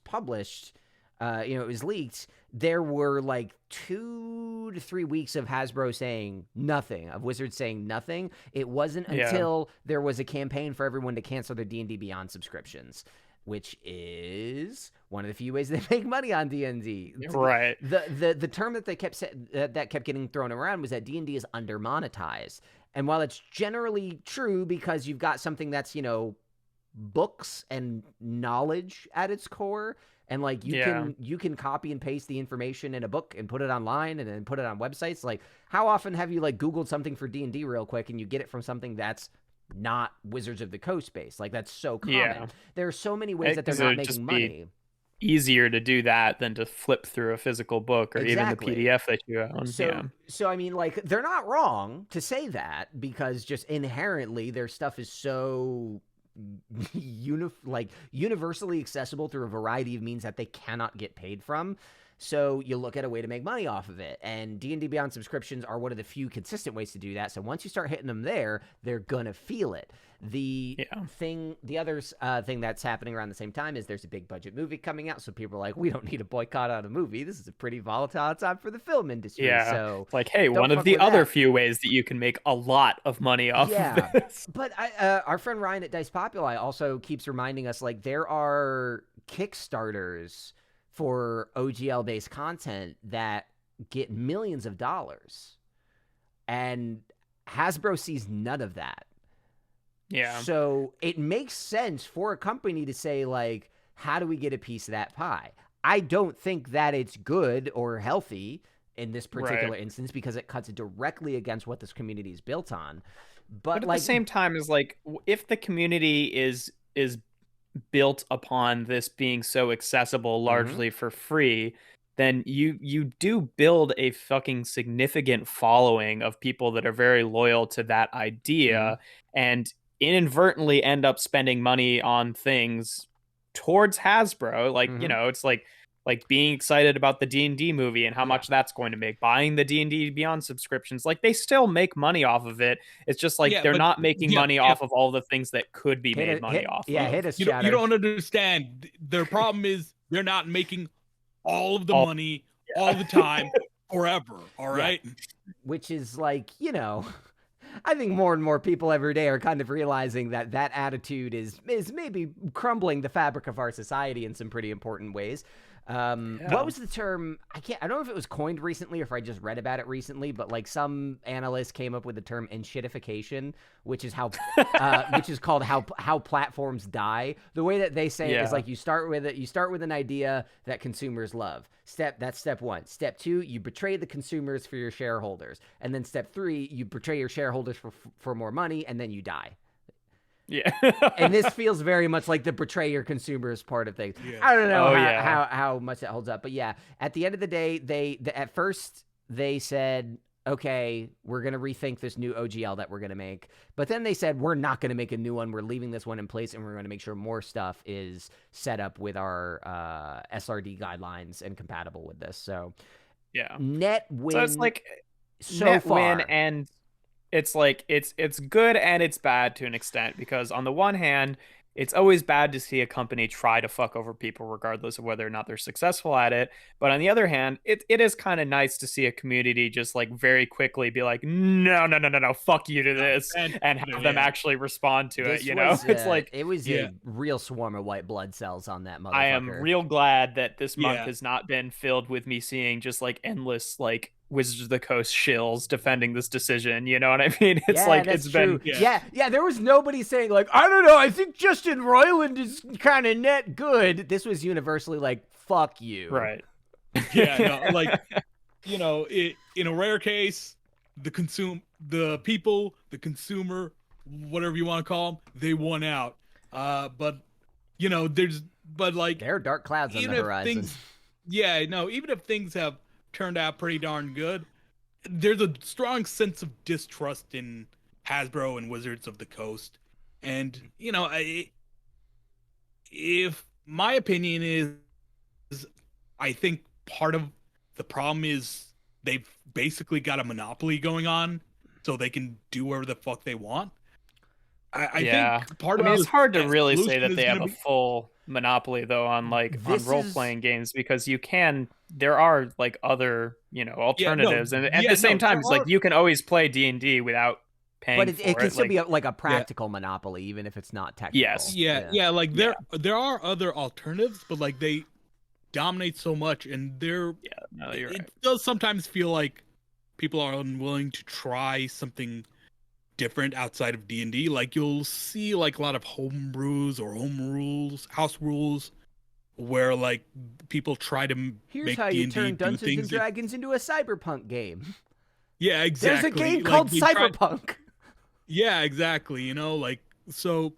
published, it was leaked. There were like 2 to 3 weeks of Hasbro saying nothing, of Wizards saying nothing. It wasn't until there was a campaign for everyone to cancel their D&D Beyond subscriptions, which is one of the few ways they make money on D&D. Right. The term that they kept that kept getting thrown around was that D&D is under monetized. And while it's generally true because you've got something that's, books and knowledge at its core, and like you can copy and paste the information in a book and put it online and then put it on websites. Like, how often have you like Googled something for D&D real quick and you get it from something that's not Wizards of the Coast based? Like, that's so common. Yeah. There are so many ways that they're not making money. Easier to do that than to flip through a physical book or even the PDF that you own. So I mean, like, they're not wrong to say that because just inherently their stuff is so universally accessible through a variety of means that they cannot get paid from. So you look at a way to make money off of it, and D&D Beyond subscriptions are one of the few consistent ways to do that. So once you start hitting them there, they're gonna feel it. The other thing that's happening around the same time is there's a big budget movie coming out, so people are like, we don't need a boycott on a movie. This is a pretty volatile time for the film industry. Yeah. So like, hey, one of the other few ways that you can make a lot of money off of this. But our friend Ryan at Dice Populi also keeps reminding us, like, there are Kickstarters for OGL based content that get millions of dollars, and Hasbro sees none of that. Yeah. So it makes sense for a company to say, like, how do we get a piece of that pie? I don't think that it's good or healthy in this particular instance because it cuts directly against what this community is built on. But at the same time, is like, if the community is built upon this being so accessible largely for free, then you do build a fucking significant following of people that are very loyal to that idea and inadvertently end up spending money on things towards Hasbro. Like, it's like being excited about the D&D movie and how much that's going to make, buying the D&D Beyond subscriptions. Like, they still make money off of it. It's just like they're not making money off of all the things that could be made money off of. Hit us, you don't understand. Their problem is they're not making all of the money all the time forever. All right. Which is like, I think more and more people every day are kind of realizing that attitude is maybe crumbling the fabric of our society in some pretty important ways. What was the term? I don't know if it was coined recently or if I just read about it recently, but like some analyst came up with the term enshittification, which is how which is called how platforms die. The way that they say it is like you start with an idea that consumers love. That's step 1. Step 2, you betray the consumers for your shareholders. And then step 3, you betray your shareholders for more money, and then you die. Yeah. And this feels very much like the betray your consumers part of things. Yeah. I don't know how much that holds up. But yeah, at the end of the day, at first they said, okay, we're going to rethink this new OGL that we're going to make. But then they said, we're not going to make a new one. We're leaving this one in place, and we're going to make sure more stuff is set up with our SRD guidelines and compatible with this. So yeah, net win. So it's like net win, and it's like it's good and it's bad to an extent, because on the one hand, it's always bad to see a company try to fuck over people regardless of whether or not they're successful at it. But on the other hand, it is kind of nice to see a community just like very quickly be like, no, fuck you to this, and have them actually respond to it. It's like it was a real swarm of white blood cells on that motherfucker. I am real glad that this month has not been filled with me seeing just like endless like Wizards of the Coast shills defending this decision. You know what I mean? It's like it's true. been yeah. There was nobody saying like, I don't know, I think Justin Roiland is kind of net good. This was universally like, fuck you. Right. Yeah. No, like, in a rare case, the consumer whatever you want to call them, they won out. But you know, like there are dark clouds on the horizon. Even if things have turned out pretty darn good, there's a strong sense of distrust in Hasbro and Wizards of the Coast. And, you know, if my opinion is, I think part of the problem is they've basically got a monopoly going on, so they can do whatever the fuck they want. I think part of it's hard to really say that they have a full monopoly though on role-playing games, because there are like other, you know, alternatives, and at the same time it's like you can always play D&D without paying for it. But it can still be like a practical monopoly, even if it's not technical. Yes. Like there are other alternatives, but like they dominate so much, and it does sometimes feel like people are unwilling to try something different outside of D&D. Like you'll see like a lot of home brews or house rules, where like people try to Here's how you turn Dungeons and Dragons into a cyberpunk game. Yeah, exactly. There's a game called Cyberpunk. Yeah, exactly. You know, like, so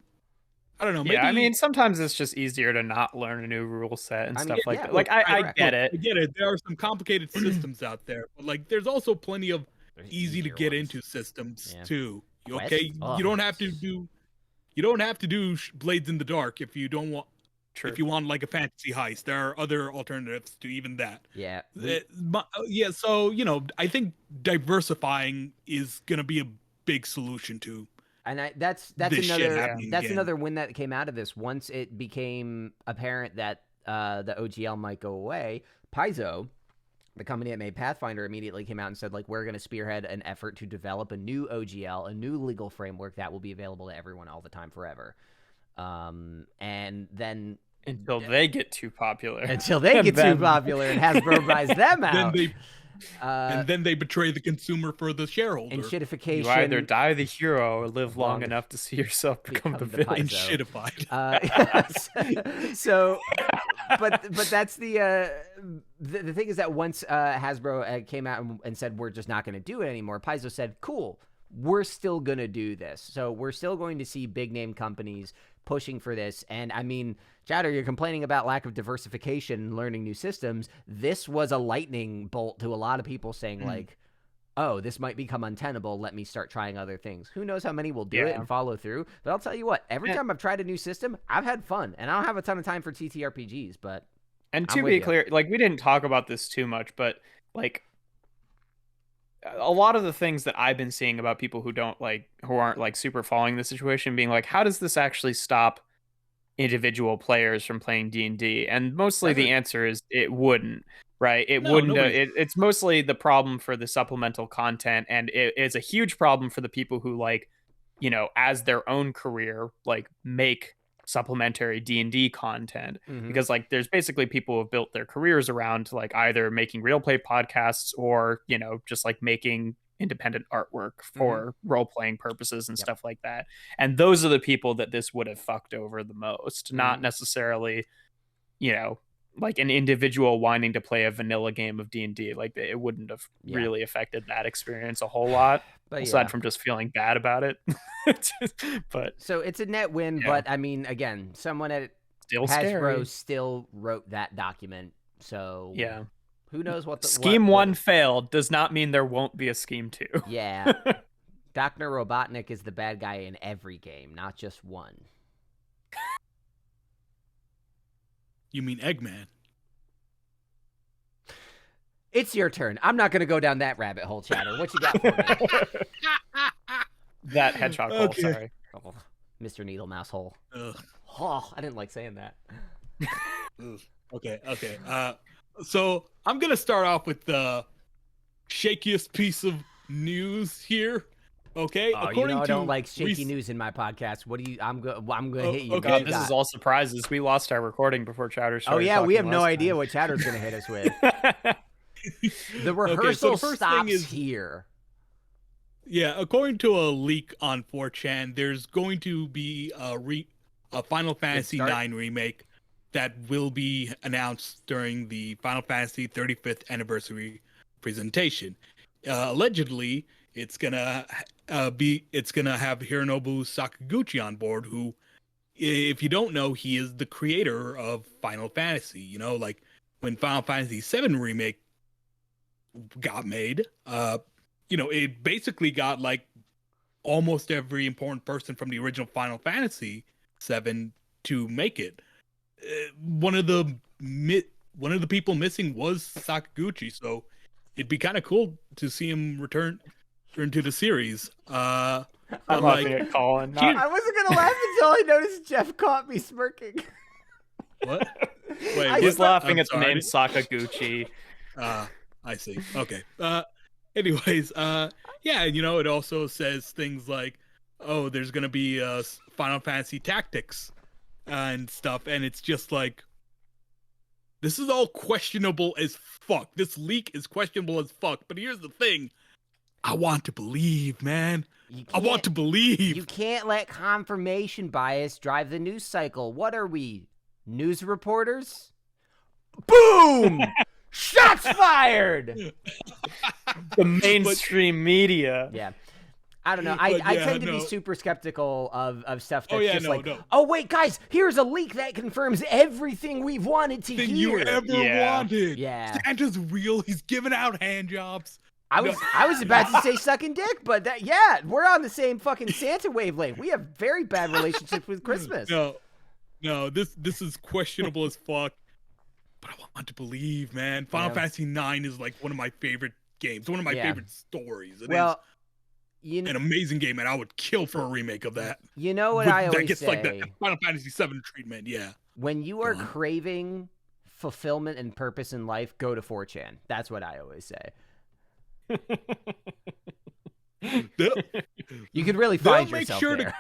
I don't know. Maybe... Yeah, I mean, sometimes it's just easier to not learn a new rule set and stuff like that. Like, I get it. I get it. There are some complicated systems out there, but like, there's also plenty of easy to get into systems too. Okay, you don't have to do Blades in the Dark if you don't want. True. If you want like a fantasy heist, there are other alternatives to even that. Yeah. So you know, I think diversifying is gonna be a big solution to. And that's another win that came out of this. Once it became apparent that the OGL might go away, Paizo, the company that made Pathfinder, immediately came out and said, like, we're going to spearhead an effort to develop a new OGL, a new legal framework that will be available to everyone all the time forever. And then... Until they get too popular. Until they get too popular and Hasbro buys them out. And then they betray the consumer for the shareholder. And shitification. You either die the hero or live long enough to see yourself become the villain. And shitified. So, but that's the thing is that once Hasbro came out and said, we're just not going to do it anymore, Paizo said, cool, we're still going to do this. So we're still going to see big name companies pushing for this. And I mean, Chowder, you're complaining about lack of diversification and learning new systems. This was a lightning bolt to a lot of people saying like, oh, this might become untenable. Let me start trying other things. Who knows how many will do it and follow through. But I'll tell you what, every time I've tried a new system, I've had fun. And I don't have a ton of time for TTRPGs, but And to be clear, like, we didn't talk about this too much, but like, a lot of the things that I've been seeing about people who aren't like super following the situation being like, how does this actually stop individual players from playing D&D? And mostly the answer is it wouldn't, right? It wouldn't. It's mostly the problem for the supplemental content, and it's a huge problem for the people who, like, you know, as their own career, like, make supplementary D&D content, because like there's basically people who have built their careers around like either making real play podcasts or, you know, just like making independent artwork for role-playing purposes and stuff like that. And those are the people that this would have fucked over the most, not necessarily, you know, like an individual wanting to play a vanilla game of D&D. Like, it wouldn't have really affected that experience a whole lot, but aside from just feeling bad about it. But so it's a net win, but I mean, again, someone at Hasbro still wrote that document. So who knows what the scheme one failed does not mean there won't be a scheme two. Yeah. Dr. Robotnik is the bad guy in every game, not just one. You mean Eggman? It's your turn. I'm not going to go down that rabbit hole, Chatter. What you got for me? That hedgehog hole, sorry. Oh, Mr. Needle Mouse hole. Oh, I didn't like saying that. Okay. So I'm going to start off with the shakiest piece of news here. Okay. Oh, I don't like shaky news in my podcast. What do you? I'm gonna hit you. Okay. God, this is all surprises. We lost our recording before Chatter started. Oh yeah, we have no idea what Chatter's gonna hit us with. The rehearsal stops here. Yeah, according to a leak on 4chan, there's going to be a Final Fantasy IX remake that will be announced during the Final Fantasy 35th anniversary presentation. Allegedly, it's gonna have Hironobu Sakaguchi on board, who, if you don't know, he is the creator of Final Fantasy. You know, like when Final Fantasy VII Remake got made, it basically got like almost every important person from the original Final Fantasy VII to make it. One of the people missing was Sakaguchi, so it'd be kind of cool to see him return to the series. I'm laughing at Colin. I wasn't gonna laugh until I noticed Jeff caught me smirking. What? Wait, he's laughing at the name Sakaguchi. I see. Okay. Anyways, yeah, it also says things like, oh, there's gonna be Final Fantasy Tactics and stuff, and it's just like, this is all questionable as fuck. This leak is questionable as fuck. But here's the thing. I want to believe, man. I want to believe. You can't let confirmation bias drive the news cycle. What are we? News reporters? Boom! Shots fired! The mainstream media. Yeah. I don't know. I tend to be super skeptical of stuff that's oh, wait, guys, here's a leak that confirms everything we've wanted to hear. You ever wanted. Yeah. Santa's real. He's giving out hand jobs. I was about to say sucking dick, but we're on the same fucking Santa wavelength. We have very bad relationships with Christmas. No, this is questionable as fuck. But I want to believe, man. Final Fantasy IX is like one of my favorite games, one of my favorite stories. It is an amazing game, and I would kill for a remake of that. You know what I always that gets say? Like that Final Fantasy VII treatment, yeah. When you are craving fulfillment and purpose in life, go to 4chan. That's what I always say. You could really find yourself there.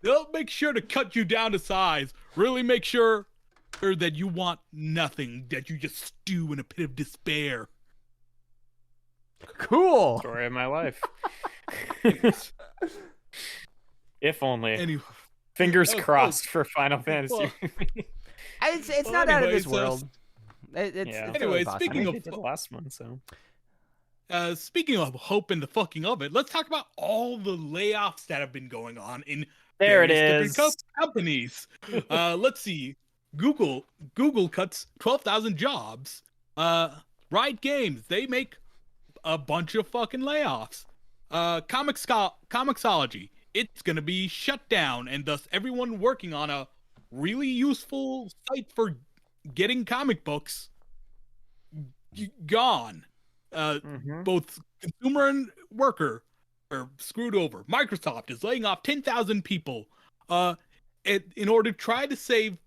They'll make sure to cut you down to size. Really make sure that you want nothing, that you just stew in a pit of despair. Cool. Story of my life. If only. Fingers crossed for Final Fantasy. It's not out of this world. Anyway, speaking of the last one, so. Speaking of hope and the fucking of it, let's talk about all the layoffs that have been going on in there it is different companies. Let's see. Google cuts 12,000 jobs. Riot Games, they make a bunch of fucking layoffs. Comixology, it's gonna be shut down, and thus everyone working on a really useful site for getting comic books gone. Both consumer and worker are screwed over. Microsoft is laying off 10,000 people in order to try to save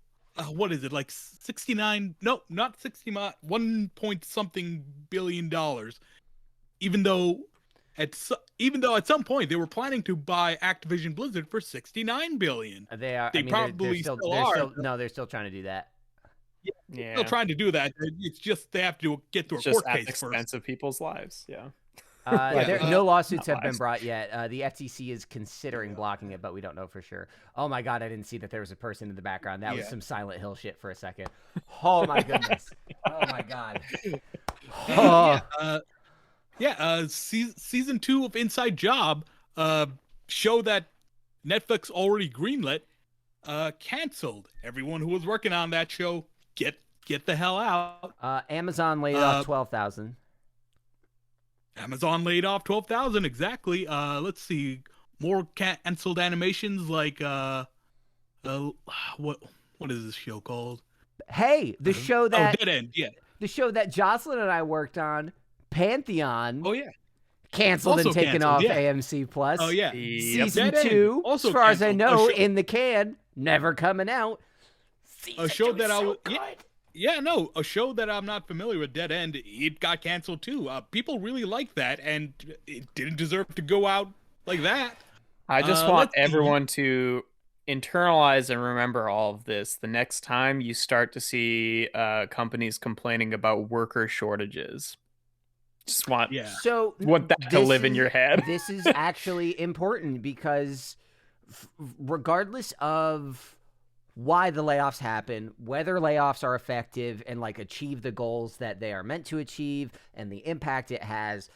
what is it, like 69? No, not 69. 1 point something billion dollars. Even though at some point they were planning to buy Activision Blizzard for 69 billion. They are. They probably still are. They're still trying to do that. Yeah, still trying to do that. It's just they have to get through a court case first. Expense of people's lives. Yeah. No lawsuits have been brought yet. The FTC is considering blocking it, but we don't know for sure. Oh my god, I didn't see that there was a person in the background. That was some Silent Hill shit for a second. Oh my goodness. Oh my god. Season 2 of Inside Job, show that Netflix already greenlit, canceled. Everyone who was working on that show, get the hell out. Amazon laid off 12,000. Amazon laid off 12,000 exactly. Let's see, more canceled animations like what is this show called? Hey, the show that Dead End, yeah. The show that Jocelyn and I worked on, Pantheon. Oh yeah. Canceled also and taken canceled, off yeah. AMC Plus. Oh yeah. Season 2, also as far as I know, canceled. in the can, never coming out. A show that a show that I'm not familiar with, Dead End, it got canceled too. People really like that, and it didn't deserve to go out like that. I just want everyone to internalize and remember all of this. The next time you start to see companies complaining about worker shortages, just want that to live in your head. This is actually important because regardless of why the layoffs happen, whether layoffs are effective and like achieve the goals that they are meant to achieve and the impact it has,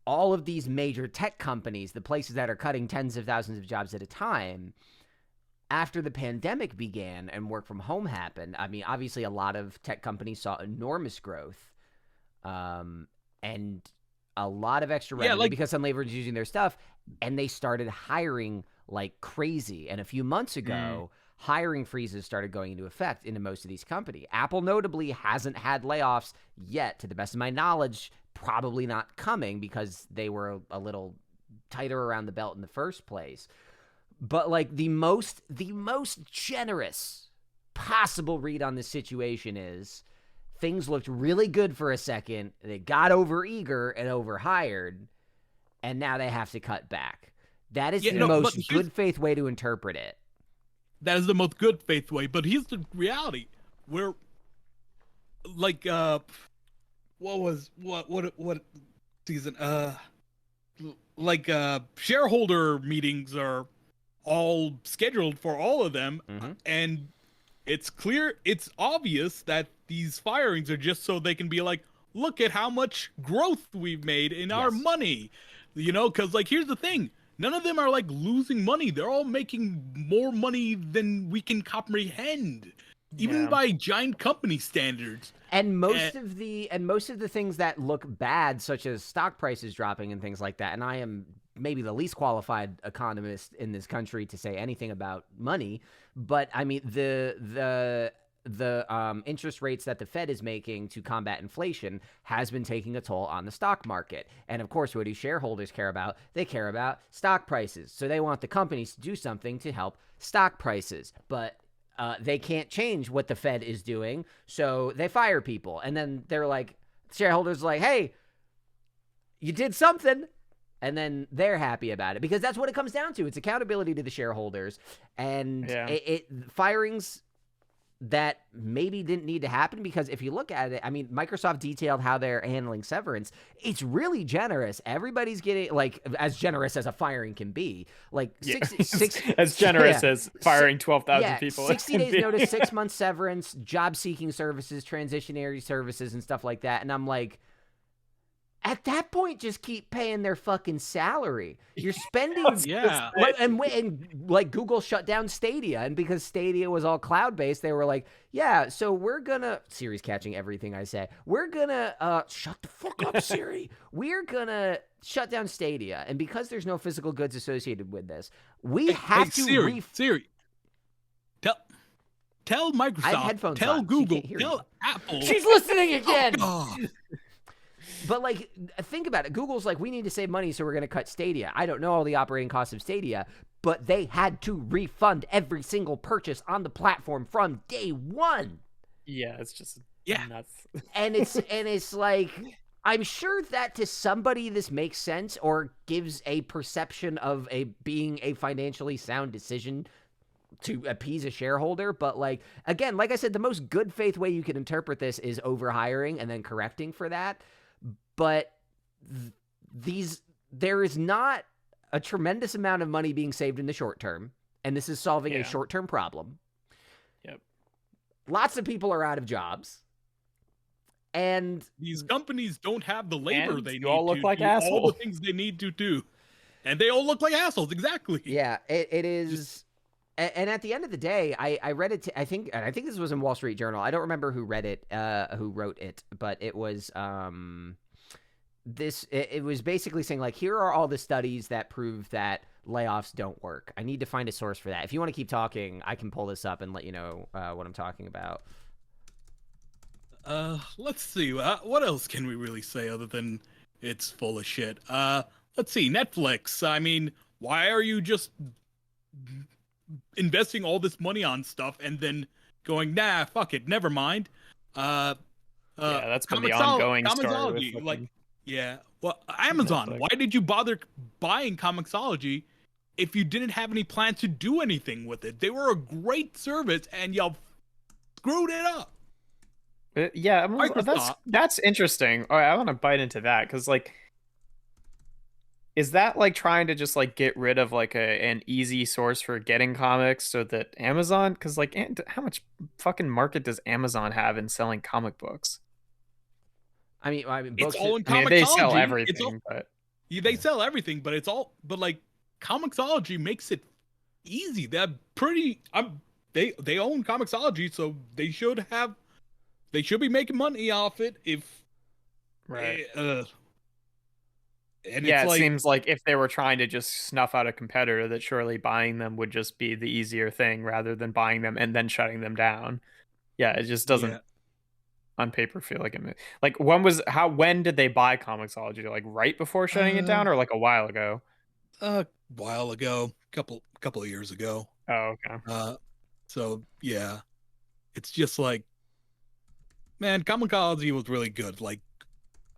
all of these major tech companies, the places that are cutting tens of thousands of jobs at a time, after the pandemic began and work from home happened, I mean, obviously a lot of tech companies saw enormous growth, and a lot of extra revenue because some labor is using their stuff, and they started hiring like crazy. And a few months ago, hiring freezes started going into effect into most of these companies. Apple notably hasn't had layoffs yet, to the best of my knowledge, probably not coming because they were a little tighter around the belt in the first place. But like the most generous possible read on this situation is things looked really good for a second. They got overeager and overhired, and now they have to cut back. That is the most good faith way to interpret it. That is the most good faith way. But here's the reality: we're like, what season? Like shareholder meetings are all scheduled for all of them, and it's obvious that these firings are just so they can be like, look at how much growth we've made in our money, because like here's the thing, none of them are like losing money. They're all making more money than we can comprehend, even by giant company standards. And most of the things that look bad, such as stock prices dropping and things like that, and I am maybe the least qualified economist in this country to say anything about money, but I mean the interest rates that the Fed is making to combat inflation has been taking a toll on the stock market. And of course, what do shareholders care about? They care about stock prices. So they want the companies to do something to help stock prices. But they can't change what the Fed is doing, so they fire people. And then they're like, shareholders are like, hey, you did something. And then they're happy about it because that's what it comes down to. It's accountability to the shareholders. And firings that maybe didn't need to happen, because if you look at it, I mean, Microsoft detailed how they're handling severance. It's really generous. Everybody's getting like as generous as a firing can be. Like as generous as firing 12,000 people. 60 days notice, 6 months severance, job seeking services, transitionary services, and stuff like that. And I'm like, at that point, just keep paying their fucking salary. You're spending, and like Google shut down Stadia, and because Stadia was all cloud-based, they were like, yeah, so we're gonna, Siri's catching everything I say, we're gonna, shut the fuck up, Siri. We're gonna shut down Stadia, and because there's no physical goods associated with this, we have to Siri, tell Microsoft, tell Google, tell Apple. She's listening again! But, like, think about it. Google's like, we need to save money, so we're going to cut Stadia. I don't know all the operating costs of Stadia, but they had to refund every single purchase on the platform from day one. Yeah, it's just nuts. And it's like, I'm sure that to somebody this makes sense or gives a perception of being a financially sound decision to appease a shareholder. But, like, again, like I said, the most good faith way you can interpret this is overhiring and then correcting for that. But there is not a tremendous amount of money being saved in the short term, and this is solving a short-term problem. Yep. Lots of people are out of jobs, and these companies don't have the labor they need all look to like do assholes. all the things they need to do, and they all look like assholes. Exactly. Yeah, it is. And at the end of the day, I read it. I think this was in Wall Street Journal. I don't remember who read it, who wrote it, but it was it was basically saying, like, here are all the studies that prove that layoffs don't work. I need to find a source for that. If you want to keep talking, I can pull this up and let you know what I'm talking about. Let's see. What else can we really say other than it's full of shit? Let's see. Netflix. I mean, why are you just investing all this money on stuff and then going, nah, fuck it, never mind? That's been the ongoing story. Well, Amazon. Netflix. Why did you bother buying Comixology if you didn't have any plans to do anything with it? They were a great service, and y'all screwed it up. That's interesting. All right, I want to bite into that because, like, is that like trying to just like get rid of like an easy source for getting comics so that Amazon? Because like, how much fucking market does Amazon have in selling comic books? I mean, it's all in Comixology. They sell everything, but They sell everything, but it's all. But like Comixology makes it easy. They're pretty. They own Comixology, so they should be making money off it. If right. And yeah, it's it seems like if they were trying to just snuff out a competitor, that surely buying them would just be the easier thing rather than buying them and then shutting them down. Yeah, it just doesn't on paper feel like it. Like when did they buy Comixology? Like right before shutting it down, or like a while ago? A while ago, couple of years ago. Oh, okay. So yeah, it's just like, man, Comixology was really good. Like,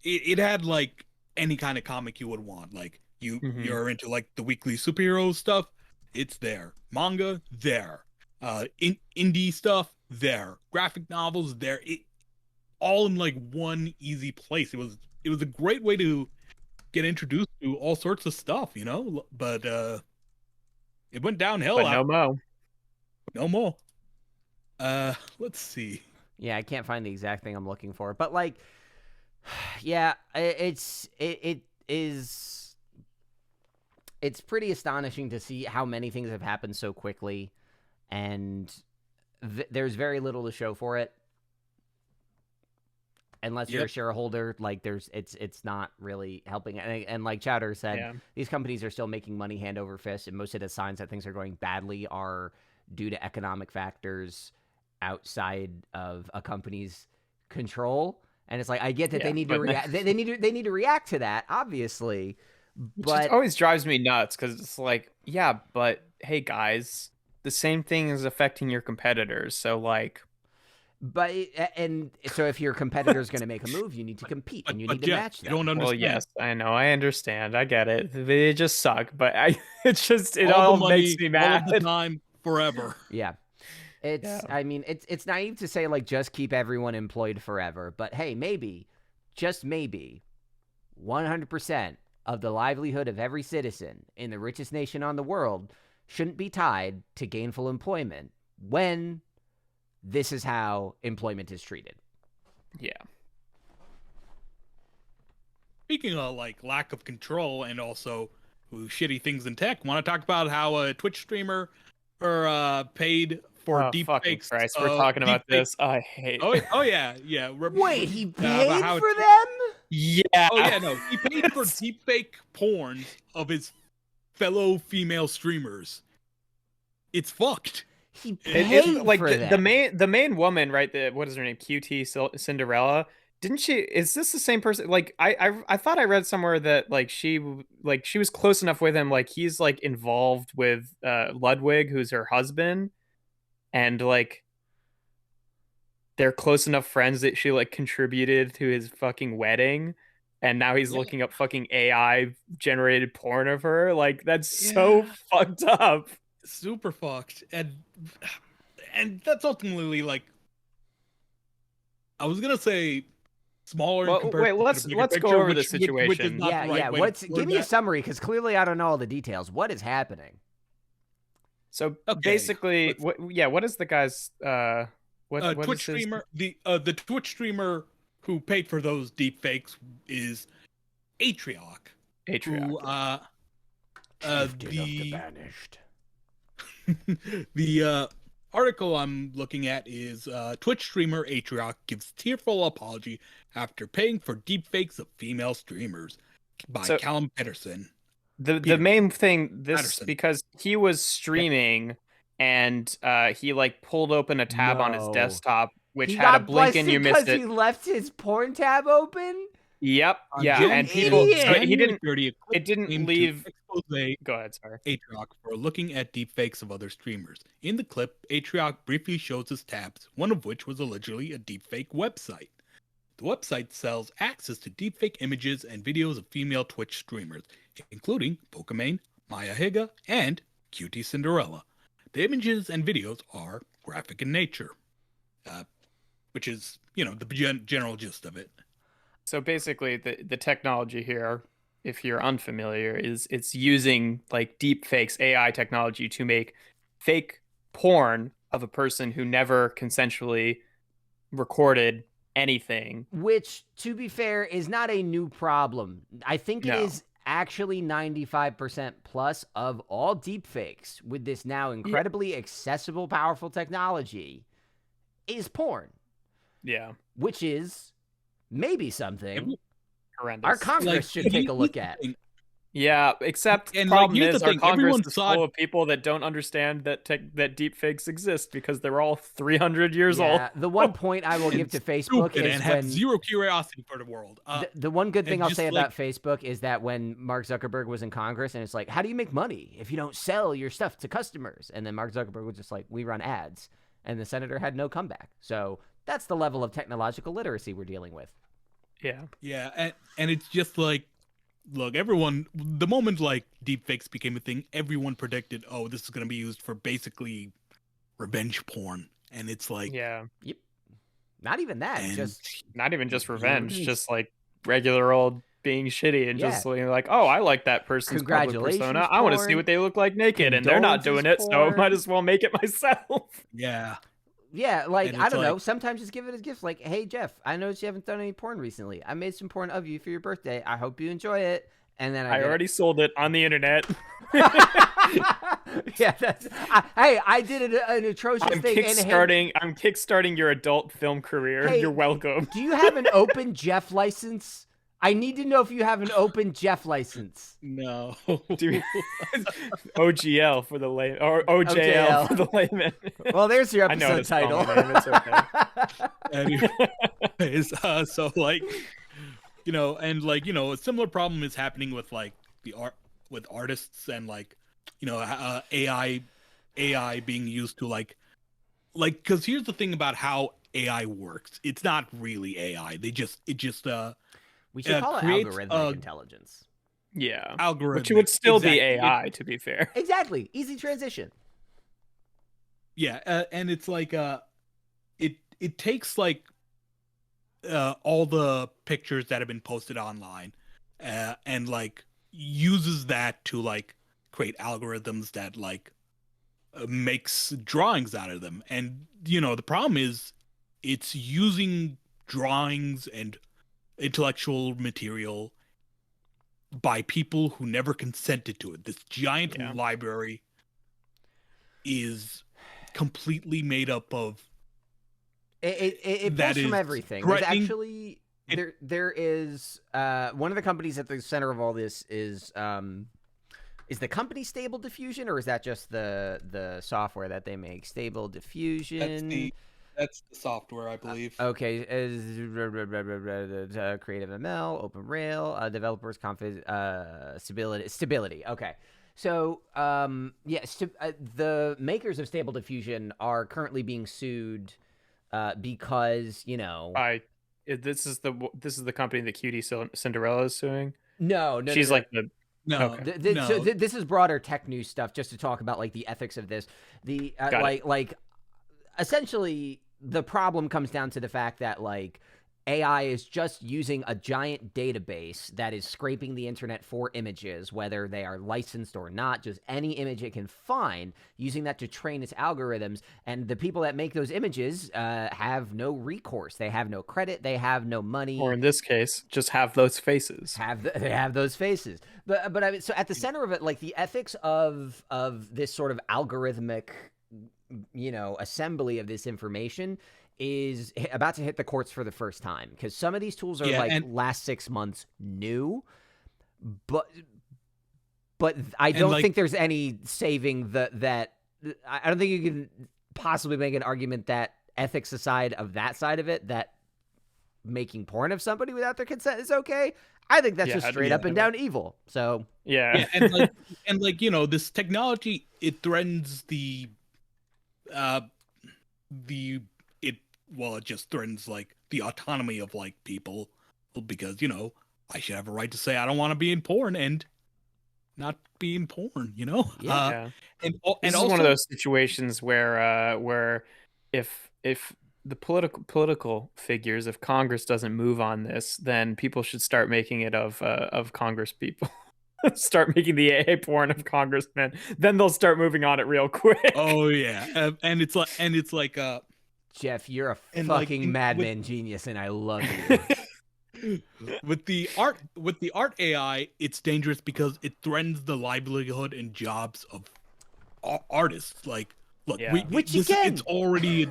it had like any kind of comic you would want. Like you're into like the weekly superhero stuff, it's there. Manga, there. Indie stuff, there. Graphic novels, there. It all in like one easy place. It was a great way to get introduced to all sorts of stuff, you know. But it went downhill. But no more. Let's see. Yeah, I can't find the exact thing I'm looking for, but like, yeah, it's pretty astonishing to see how many things have happened so quickly, and there's very little to show for it. Unless you're a shareholder, like it's not really helping. And like Chowder said, these companies are still making money hand over fist, and most of the signs that things are going badly are due to economic factors outside of a company's control. And it's like, I get that they need to react. They need to react to that, obviously. But it always drives me nuts because it's like, yeah, but hey guys, the same thing is affecting your competitors. So like. But and so if your competitor's going to make a move, you need to compete and you need to match them. You don't understand. Well, yes, I know, I understand, I get it. They just suck, but it all makes me mad. All of the time, forever. Yeah, I mean, it's naive to say like just keep everyone employed forever, but hey, maybe, just maybe, 100% of the livelihood of every citizen in the richest nation on the world shouldn't be tied to gainful employment when this is how employment is treated. Yeah. Speaking of like lack of control and also shitty things in tech, want to talk about how a Twitch streamer paid for deepfakes? Christ, we're talking about this. I hate. Oh yeah. Wait, he paid for them? Yeah. Oh yeah, no, he paid for deepfake porn of his fellow female streamers. It's fucked. He paid like for that. The main woman, right? What is her name? QT Cinderella. Didn't she? Is this the same person? Like I thought I read somewhere that like she was close enough with him. Like he's like involved with Ludwig, who's her husband, and like they're close enough friends that she like contributed to his fucking wedding. And now he's looking up fucking AI generated porn of her. Like that's so fucked up. Super fucked. And that's ultimately like, I was gonna say smaller. Well, wait, let's go over the situation. Give me a summary, because clearly I don't know all the details. What is happening? So basically, what is the guy's what Twitch streamer? The Twitch streamer who paid for those deep fakes is Atrioc. Who, of the banished. The article I'm looking at is Twitch streamer Atrioc gives tearful apology after paying for deepfakes of female streamers by Callum Peterson. The main thing because he was streaming and he like pulled open a tab on his desktop which had a blink and you missed it. Because he left his porn tab open? Yep. Yeah, and people he didn't it didn't leave. Go ahead, sorry. Atrioc for looking at deepfakes of other streamers. In the clip, Atrioc briefly shows his tabs, one of which was allegedly a deepfake website. The website sells access to deepfake images and videos of female Twitch streamers, including Pokimane, Maya Higa, and QT Cinderella. The images and videos are graphic in nature, which is, the general gist of it. So basically, the technology here, if you're unfamiliar, is it's using like deepfakes AI technology to make fake porn of a person who never consensually recorded anything. Which, to be fair, is not a new problem. I think it is actually 95% plus of all deepfakes with this now incredibly accessible, powerful technology is porn. Yeah. Which is maybe something horrendous. Our Congress should take a look at. Yeah, except the problem is our Congress is full of people that don't understand that deepfakes exist because they're all 300 years old. The one point I will give to Facebook is and have zero curiosity for the world. The one good thing I'll say about Facebook is that when Mark Zuckerberg was in Congress and it's like, how do you make money if you don't sell your stuff to customers? And then Mark Zuckerberg was just like, we run ads. And the senator had no comeback. So that's the level of technological literacy we're dealing with. Yeah. Yeah, and it's just like, look, everyone, the moment like deepfakes became a thing, everyone predicted, oh, this is going to be used for basically revenge porn. And it's like, yep. Not even that. Not even just revenge, just like regular old being shitty and just like, oh, I like that person's public persona. I want to see what they look like naked, and they're not doing it, so I might as well make it myself. Yeah. Yeah, like, I don't know. Sometimes just give it as a gift. Like, hey, Jeff, I noticed you haven't done any porn recently. I made some porn of you for your birthday. I hope you enjoy it. And then I already sold it on the internet. Yeah, I did an atrocious thing. I'm kickstarting your adult film career. Hey, you're welcome. Do you have an open Jeff license? I need to know if you have an open Jeff license. No. OGL for the layman, or OJL for the layman. Well, there's your episode title. It's okay. Anyways, so like, you know, and like, you know, a similar problem is happening with like with artists and like, you know, AI being used to like, because here's the thing about how AI works. It's not really AI. We should call it algorithmic intelligence. Yeah. Algorithm. Which would still be AI, to be fair. Exactly. Easy transition. Yeah, and it's like it takes like all the pictures that have been posted online and like uses that to like create algorithms that like makes drawings out of them. And you know, the problem is it's using drawings and intellectual material by people who never consented to it. This giant library is completely made up of it pulls from everything. There's actually there is one of the companies at the center of all this is the company Stable Diffusion, or is that just the software that they make? Stable Diffusion. That's the software, I believe. Okay, Creative ML, Open Rail, developers stability. Okay, so the makers of Stable Diffusion are currently being sued because, you know, this is the company that Cutie Cinderella is suing. No, she's like the. No, okay. So this is broader tech news stuff, just to talk about like the ethics of this. Essentially, the problem comes down to the fact that like AI is just using a giant database that is scraping the internet for images, whether they are licensed or not, just any image it can find, using that to train its algorithms. And the people that make those images have no recourse. They have no credit. They have no money. Or in this case, just have those faces. They have those faces. But I mean, so at the center of it, like the ethics of this sort of algorithmic, you know, assembly of this information is about to hit the courts for the first time, because some of these tools are last 6 months new, but I don't think there's any saving that I don't think you can possibly make an argument that ethics aside of that side of it, that making porn of somebody without their consent is okay. I think that's just straight up and down evil. So and you know, this technology, it threatens it just threatens like the autonomy of like people, because, you know, I should have a right to say I don't want to be in porn and not be in porn, you know? And also one of those situations where if the political figures, if Congress doesn't move on this, then people should start making it of Congress people. Start making the AA porn of congressmen, then they'll start moving on it real quick. Oh yeah, and it's like Jeff, you're a fucking madman genius, and I love you. with the art AI, it's dangerous because it threatens the livelihood and jobs of artists. Like, look, Yeah. Which again, it's already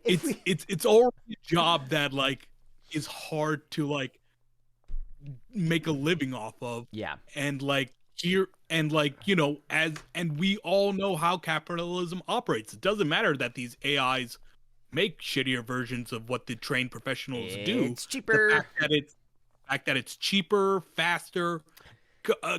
it's already a job that like is hard to like make a living off of. Yeah. And like here and like, you know, and we all know how capitalism operates. It doesn't matter that these AIs make shittier versions of what the trained professionals do. It's cheaper. The fact that it's cheaper, faster,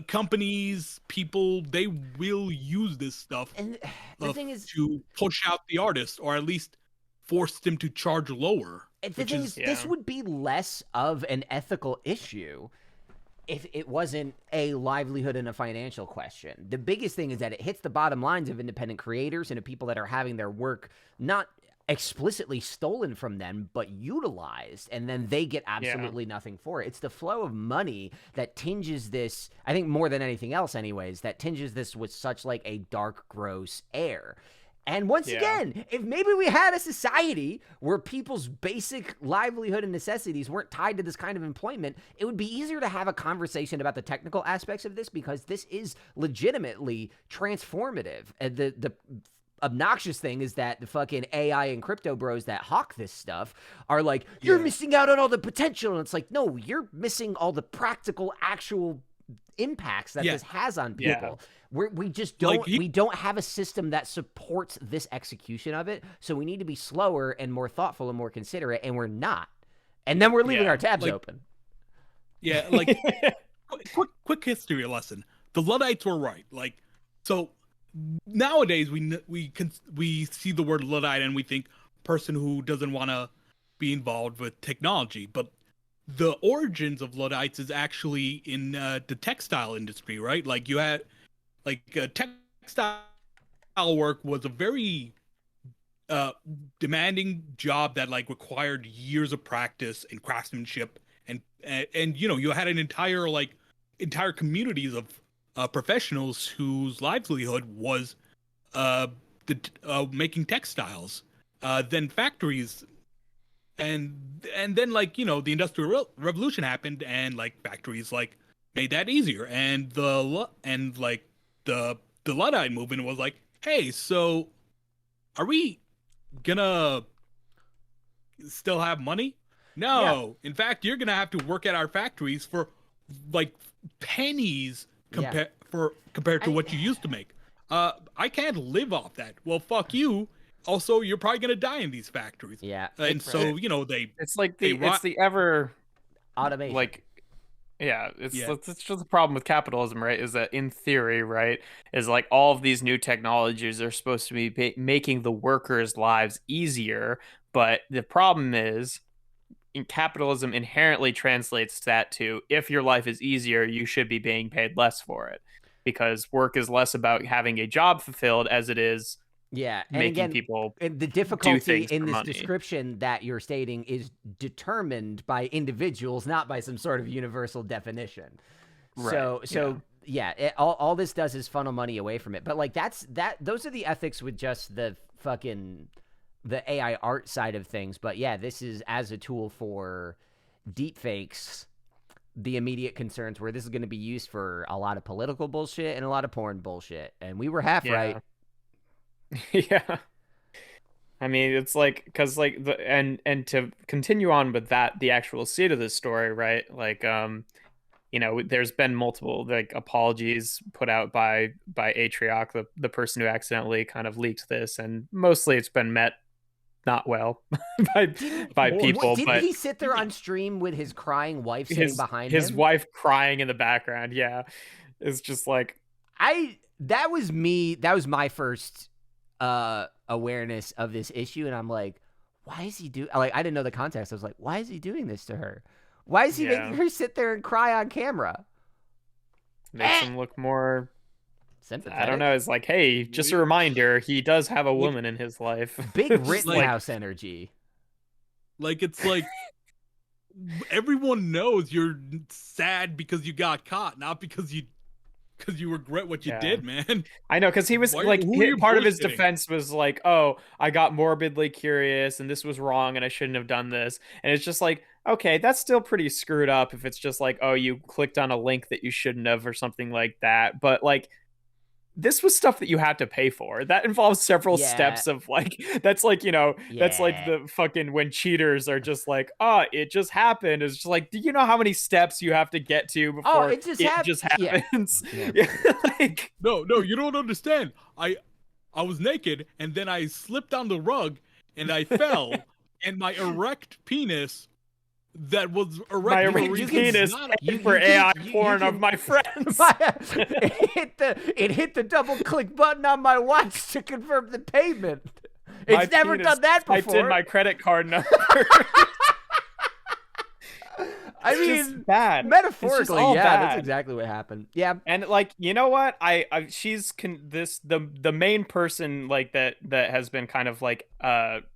companies, people, they will use this stuff And the thing is, to push out the artist, or at least force them to charge lower. the thing is, this would be less of an ethical issue if it wasn't a livelihood and a financial question. The biggest thing is that it hits the bottom lines of independent creators and of people that are having their work not explicitly stolen from them, but utilized, and then they get absolutely nothing for it. It's the flow of money that tinges this, I think more than anything else anyways, that tinges this with such like a dark, gross air. And once again, if maybe we had a society where people's basic livelihood and necessities weren't tied to this kind of employment, it would be easier to have a conversation about the technical aspects of this, because this is legitimately transformative. And the obnoxious thing is that the fucking AI and crypto bros that hawk this stuff are like, you're missing out on all the potential. And it's like, no, you're missing all the practical, actual impacts that this has on people. We just don't, like, we don't have a system that supports this execution of it. So we need to be slower and more thoughtful and more considerate, and we're not. And then we're leaving our tabs open. Yeah, like quick history lesson. The Luddites were right. Like, so nowadays we see the word Luddite and we think person who doesn't want to be involved with technology, but the origins of Luddites is actually in the textile industry, right? Like you had like textile work was a very demanding job that like required years of practice and craftsmanship, and you know, you had an entire communities of professionals whose livelihood was making textiles. Then factories, and then like, you know, the Industrial Revolution happened, and like factories like made that easier, and the Luddite movement was like, hey, so are we gonna still have money? No. In fact, you're gonna have to work at our factories for like pennies compared to what you used to make. I can't live off that. Well, fuck you. Also, you're probably gonna die in these factories. Yeah. And so, you know, it's the ever automation. Like, it's just a problem with capitalism, right? Is that in theory, right, is like all of these new technologies are supposed to be making the workers' lives easier, but the problem is, in capitalism inherently translates that to, if your life is easier, you should be being paid less for it, because work is less about having a job fulfilled as it is and making again, people the difficulty in this money. description that you're stating is determined by individuals, not by some sort of universal definition. Right. So all this does is funnel money away from it. But like those are the ethics with just the AI art side of things. But yeah, this is as a tool for deepfakes. The immediate concerns where this is going to be used for a lot of political bullshit and a lot of porn bullshit. And we were half right. Yeah, I mean, it's like, because like and to continue on with that, the actual seed of this story, right? Like, you know, there's been multiple like apologies put out by Atrioc, the person who accidentally kind of leaked this, and mostly it's been met not well by people. Didn't but he sit there on stream with his crying wife sitting behind him? His wife crying in the background. Yeah, it's just like that was my first awareness of this issue, and I'm like, why is he doing? Like, I didn't know the context. I was like, why is he doing this to her? Why is he making her sit there and cry on camera? Makes him look more sympathetic. I don't know. It's like, hey, just a reminder, he does have a woman in his life. Big Rittenhouse energy. Like, it's like everyone knows you're sad because you got caught, not because you because you regret what you did, man. I know, because he was part of his defense was like, oh, I got morbidly curious and this was wrong and I shouldn't have done this. And it's just like, okay, that's still pretty screwed up if it's just like, oh, you clicked on a link that you shouldn't have or something like that. But like, this was stuff that you had to pay for. That involves several steps of like, that's like, that's like the fucking when cheaters are just like, oh, it just happened. It's just like, do you know how many steps you have to get to before it just happens? Yeah. Like, no, you don't understand. I was naked and then I slipped on the rug and I fell and my erect penis that was erect penis for AI porn of my friends. It hit the double click button on my watch to confirm the payment. It's never done that before. Typed in my credit card number. I mean, bad. Metaphorically, bad. That's exactly what happened. Yeah, and like, you know what? The main person like that has been kind of like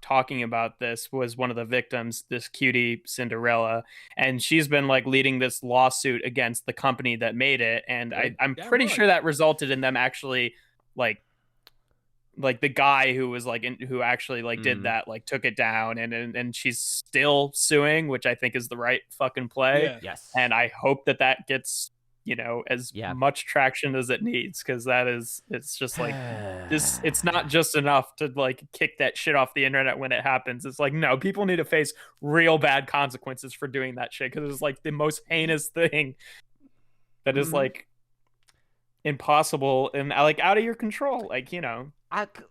talking about this was one of the victims, this cutie Cinderella, and she's been like leading this lawsuit against the company that made it, and I'm pretty sure that resulted in them actually like the guy who was like who actually like did that like took it down, and she's still suing, which I think is the right fucking play. Yeah. Yes, and I hope that gets as much traction as it needs, because it's just like this. It's not just enough to like kick that shit off the internet when it happens. It's like, no, people need to face real bad consequences for doing that shit, because it's like the most heinous thing that is like impossible and like out of your control. Like,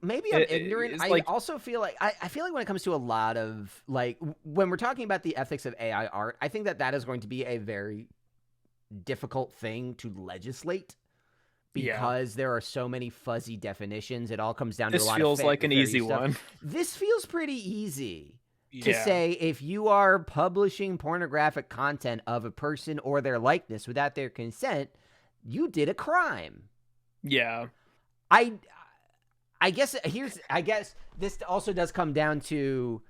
maybe I'm ignorant. I also feel like I feel like when it comes to a lot of like when we're talking about the ethics of AI art, I think that is going to be a very difficult thing to legislate, because there are so many fuzzy definitions. It all comes down to a lot of feels like an easy one. This feels pretty easy to say. If you are publishing pornographic content of a person or their likeness without their consent, you did a crime. Yeah. I guess this also does come down to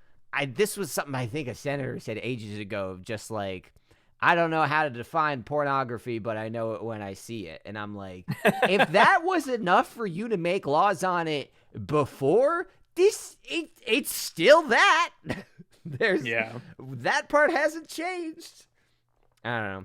this was something I think a senator said ages ago, just like, I don't know how to define pornography, but I know it when I see it. And I'm like, if that was enough for you to make laws on it before, it's still that. That part hasn't changed. I don't know.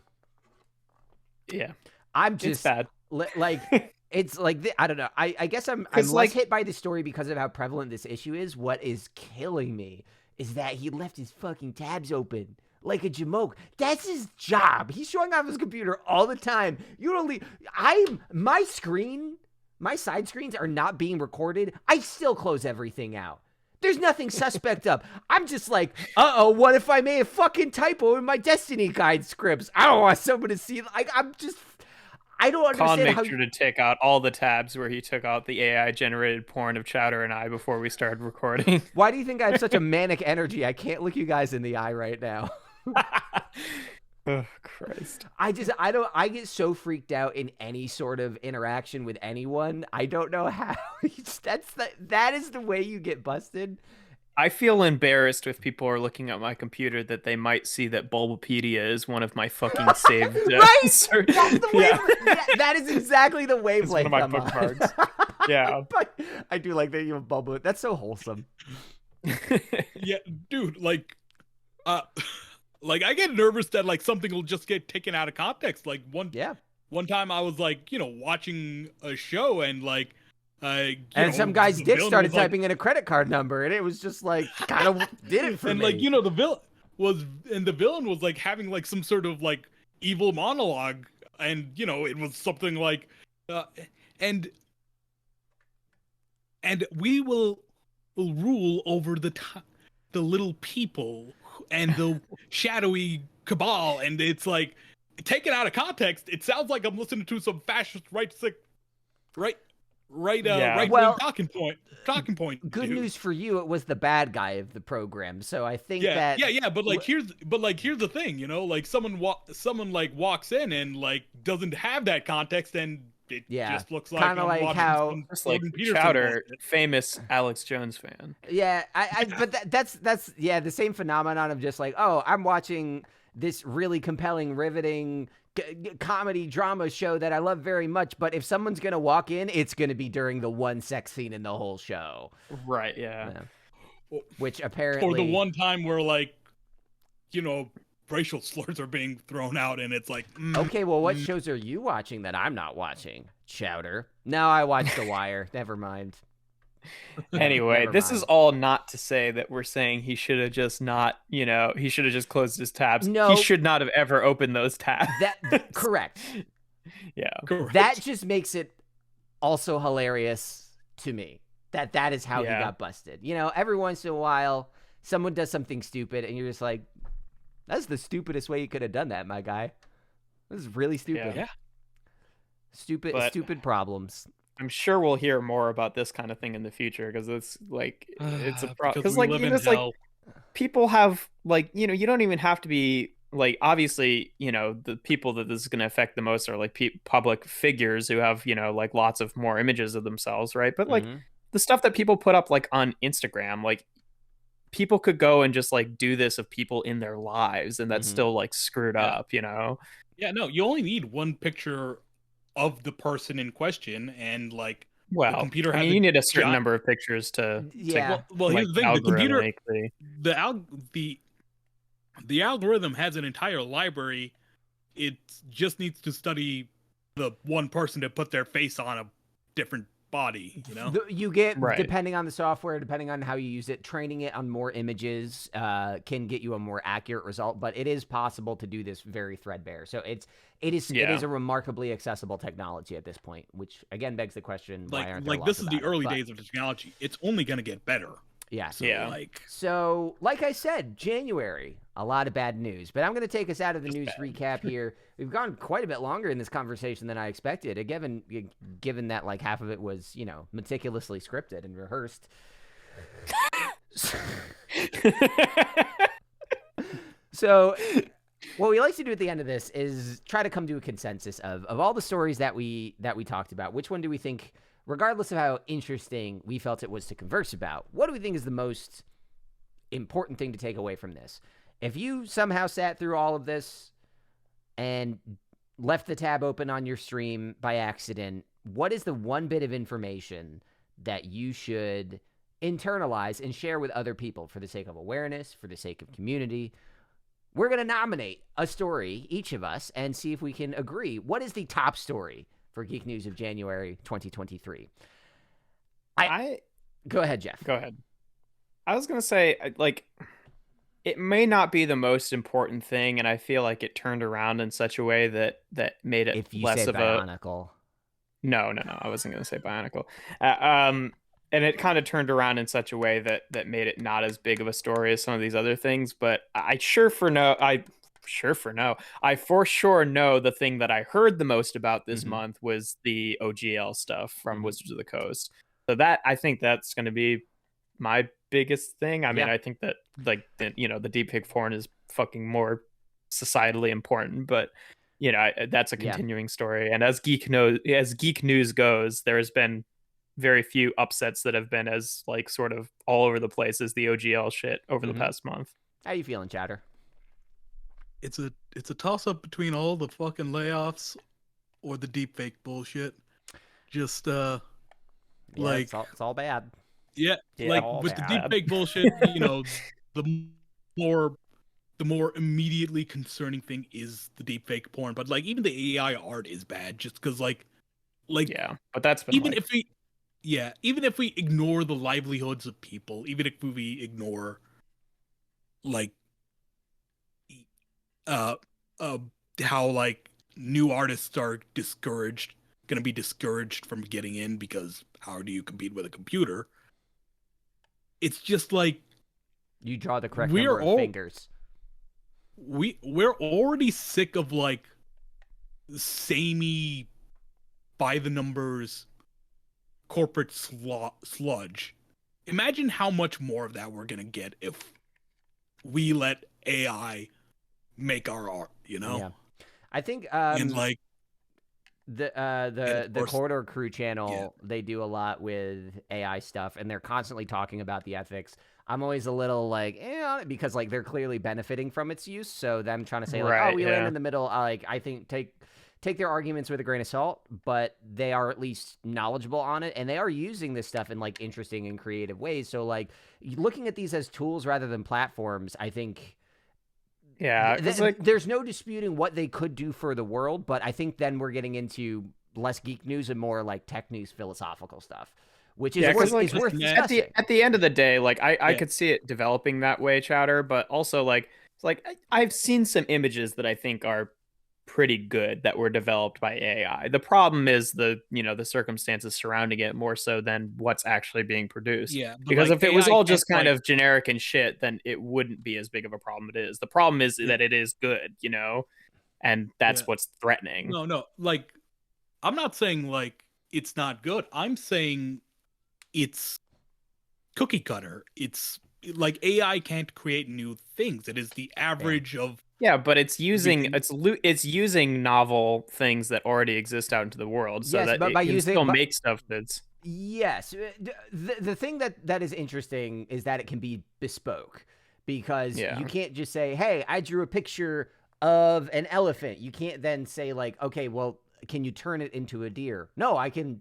Yeah. I'm just it's bad. Like it's like I don't know. I guess I'm less hit by the story because of how prevalent this issue is. What is killing me is that he left his fucking tabs open like a jamoke. That's his job. He's showing off his computer all the time. You don't leave. My side screens are not being recorded. I still close everything out. There's nothing suspect up. I'm just like, what if I made a fucking typo in my Destiny guide scripts? I don't want someone to see. Like, I don't understand. Colin made sure to take out all the tabs where he took out the AI-generated porn of Chowder and I before we started recording. Why do you think I have such a manic energy? I can't look you guys in the eye right now. Oh, Christ. I get so freaked out in any sort of interaction with anyone. I don't know how. That is the way you get busted. I feel embarrassed if people are looking at my computer that they might see that Bulbapedia is one of my fucking saved. Right? That's the way. That is exactly the wavelength. It's one of my bookmarks. Yeah. But I do like that you have Bulba. That's so wholesome. Yeah, dude, like I get nervous that like something will just get taken out of context. Like one time I was like, watching a show and like and some guy's dick started typing in a credit card number, and it was just like kind of did it for and me. And like the villain was like having like some sort of like evil monologue, and it was something like and we will rule over the little people and the shadowy cabal, and it's like taken out of context. It sounds like I'm listening to some fascist right talking point. Good news for you, it was the bad guy of the program. So I think but here's the thing, like someone like walks in and like doesn't have that context and It Yeah. just looks like Kinda I'm like watching how- some Just like Jordan Peterson Chowder, bullshit. famous Alex Jones fan. Yeah, but that's yeah, the same phenomenon of just like, oh, I'm watching this really compelling, riveting comedy drama show that I love very much, but if someone's gonna walk in, it's gonna be during the one sex scene in the whole show. Right, yeah. Which Or apparently, the one time where, like, you know, racial slurs are being thrown out, and it's like, okay, well, what shows are you watching that I'm not watching? Chowder. No, I watched The Wire. Never mind. Anyway, Never this mind. is all not to say that we're saying he should have just not, he should have just closed his tabs. No. He should not have ever opened those tabs. Correct. Yeah. correct. That just makes it also hilarious to me. That is how he got busted. You know, every once in a while, someone does something stupid, and you're just like, that's the stupidest way you could have done that, my guy. This is really stupid. Yeah. Stupid problems. I'm sure we'll hear more about this kind of thing in the future because it's like it's a problem. Because Because we like live in it's like hell. people have like you don't even have to be like obviously the people that this is going to affect the most are like public figures who have like lots of more images of themselves, right? But like the stuff that people put up like on Instagram, like people could go and just like do this of people in their lives, and that's still like screwed up, Yeah, no, you only need one picture of the person in question, and like well, the computer I has mean, you need a certain number of pictures to Yeah. Well, here's the thing: the computer, algorithmically. the algorithm has an entire library. It just needs to study the one person to put their face on a different body. You get, Right. depending on the software, depending on how you use it, training it on more images can get you a more accurate result, but it is possible to do this very threadbare. So it is a remarkably accessible technology at this point, which again begs the question, why aren't there Like laws this is about the early it? But, days of the technology. It's only going to get better. Yeah. So, like I said, January, a lot of bad news. But I'm going to take us out of the news recap here. We've gone quite a bit longer in this conversation than I expected, given that like half of it was, meticulously scripted and rehearsed. So what we like to do at the end of this is try to come to a consensus of all the stories that we talked about. Which one do we think, regardless of how interesting we felt it was to converse about, what do we think is the most important thing to take away from this? If you somehow sat through all of this and left the tab open on your stream by accident, what is the one bit of information that you should internalize and share with other people for the sake of awareness, for the sake of community? We're going to nominate a story, each of us, and see if we can agree. What is the top story for Geek News of January 2023? Go ahead, Jeff. Go ahead. I was going to say, like, it may not be the most important thing, and I feel like it turned around in such a way that made it if you less say of Bionicle. No, I wasn't going to say Bionicle. And it kind of turned around in such a way that made it not as big of a story as some of these other things. But I for sure know the thing that I heard the most about this month was the OGL stuff from Wizards of the Coast. So I think that's going to be my biggest thing. I mean, I think that like the deepfake porn is fucking more societally important, but that's a continuing story. And as Geek News goes, there has been very few upsets that have been as like sort of all over the place as the OGL shit over the past month. How you feeling, Chowder? It's a toss up between all the fucking layoffs or the deepfake bullshit. Just like it's all bad. Yeah, like with the deepfake bullshit, the more immediately concerning thing is the deepfake porn. But like even the AI art is bad, just because like yeah, but that's been even if we ignore the livelihoods of people, even if we ignore like how like new artists are gonna be discouraged from getting in because how do you compete with a computer? It's just like you draw the correct number of fingers. We're already sick of like samey by the numbers corporate sludge. Imagine how much more of that we're gonna get if we let AI make our art, Yeah. I think and like the Corridor Crew channel, they do a lot with AI stuff, and they're constantly talking about the ethics. I'm always a little like, because like they're clearly benefiting from its use. So them trying to say like, oh, we land in the middle, like I think take their arguments with a grain of salt, but they are at least knowledgeable on it, and they are using this stuff in like interesting and creative ways. So like looking at these as tools rather than platforms, I think. Yeah, there's no disputing what they could do for the world, but I think then we're getting into less geek news and more like tech news, philosophical stuff, which is worth discussing. At the end of the day, like I could see it developing that way, Chowder, but also like I've seen some images that I think are pretty good that were developed by AI. The problem is the circumstances surrounding it more so than what's actually being produced. Yeah, because like, if it was all just kind of generic and shit, then it wouldn't be as big of a problem it is. The problem is that it is good, and that's what's threatening. No, like I'm not saying like it's not good. I'm saying it's cookie cutter. It's like AI can't create new things. It is the average of but it's using novel things that already exist out into the world, so that it can still make stuff that's. Yes, the thing that is interesting is that it can be bespoke, because you can't just say, "Hey, I drew a picture of an elephant." You can't then say like, "Okay, well, can you turn it into a deer?" No, I can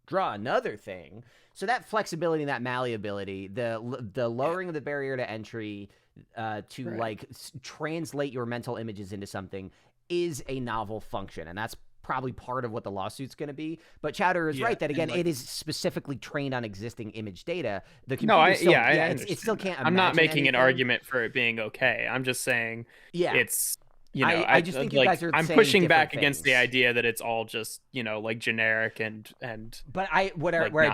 draw another thing. So that flexibility and that malleability, the lowering of the barrier to entry to like translate your mental images into something is a novel function, and that's probably part of what the lawsuit's going to be. But Chowder is right that again, it is specifically trained on existing image data. The computer it still can't. I'm not making an argument for it being okay. I'm just saying it's. I just think you guys are. I'm pushing back against the idea that it's all just like generic and. But I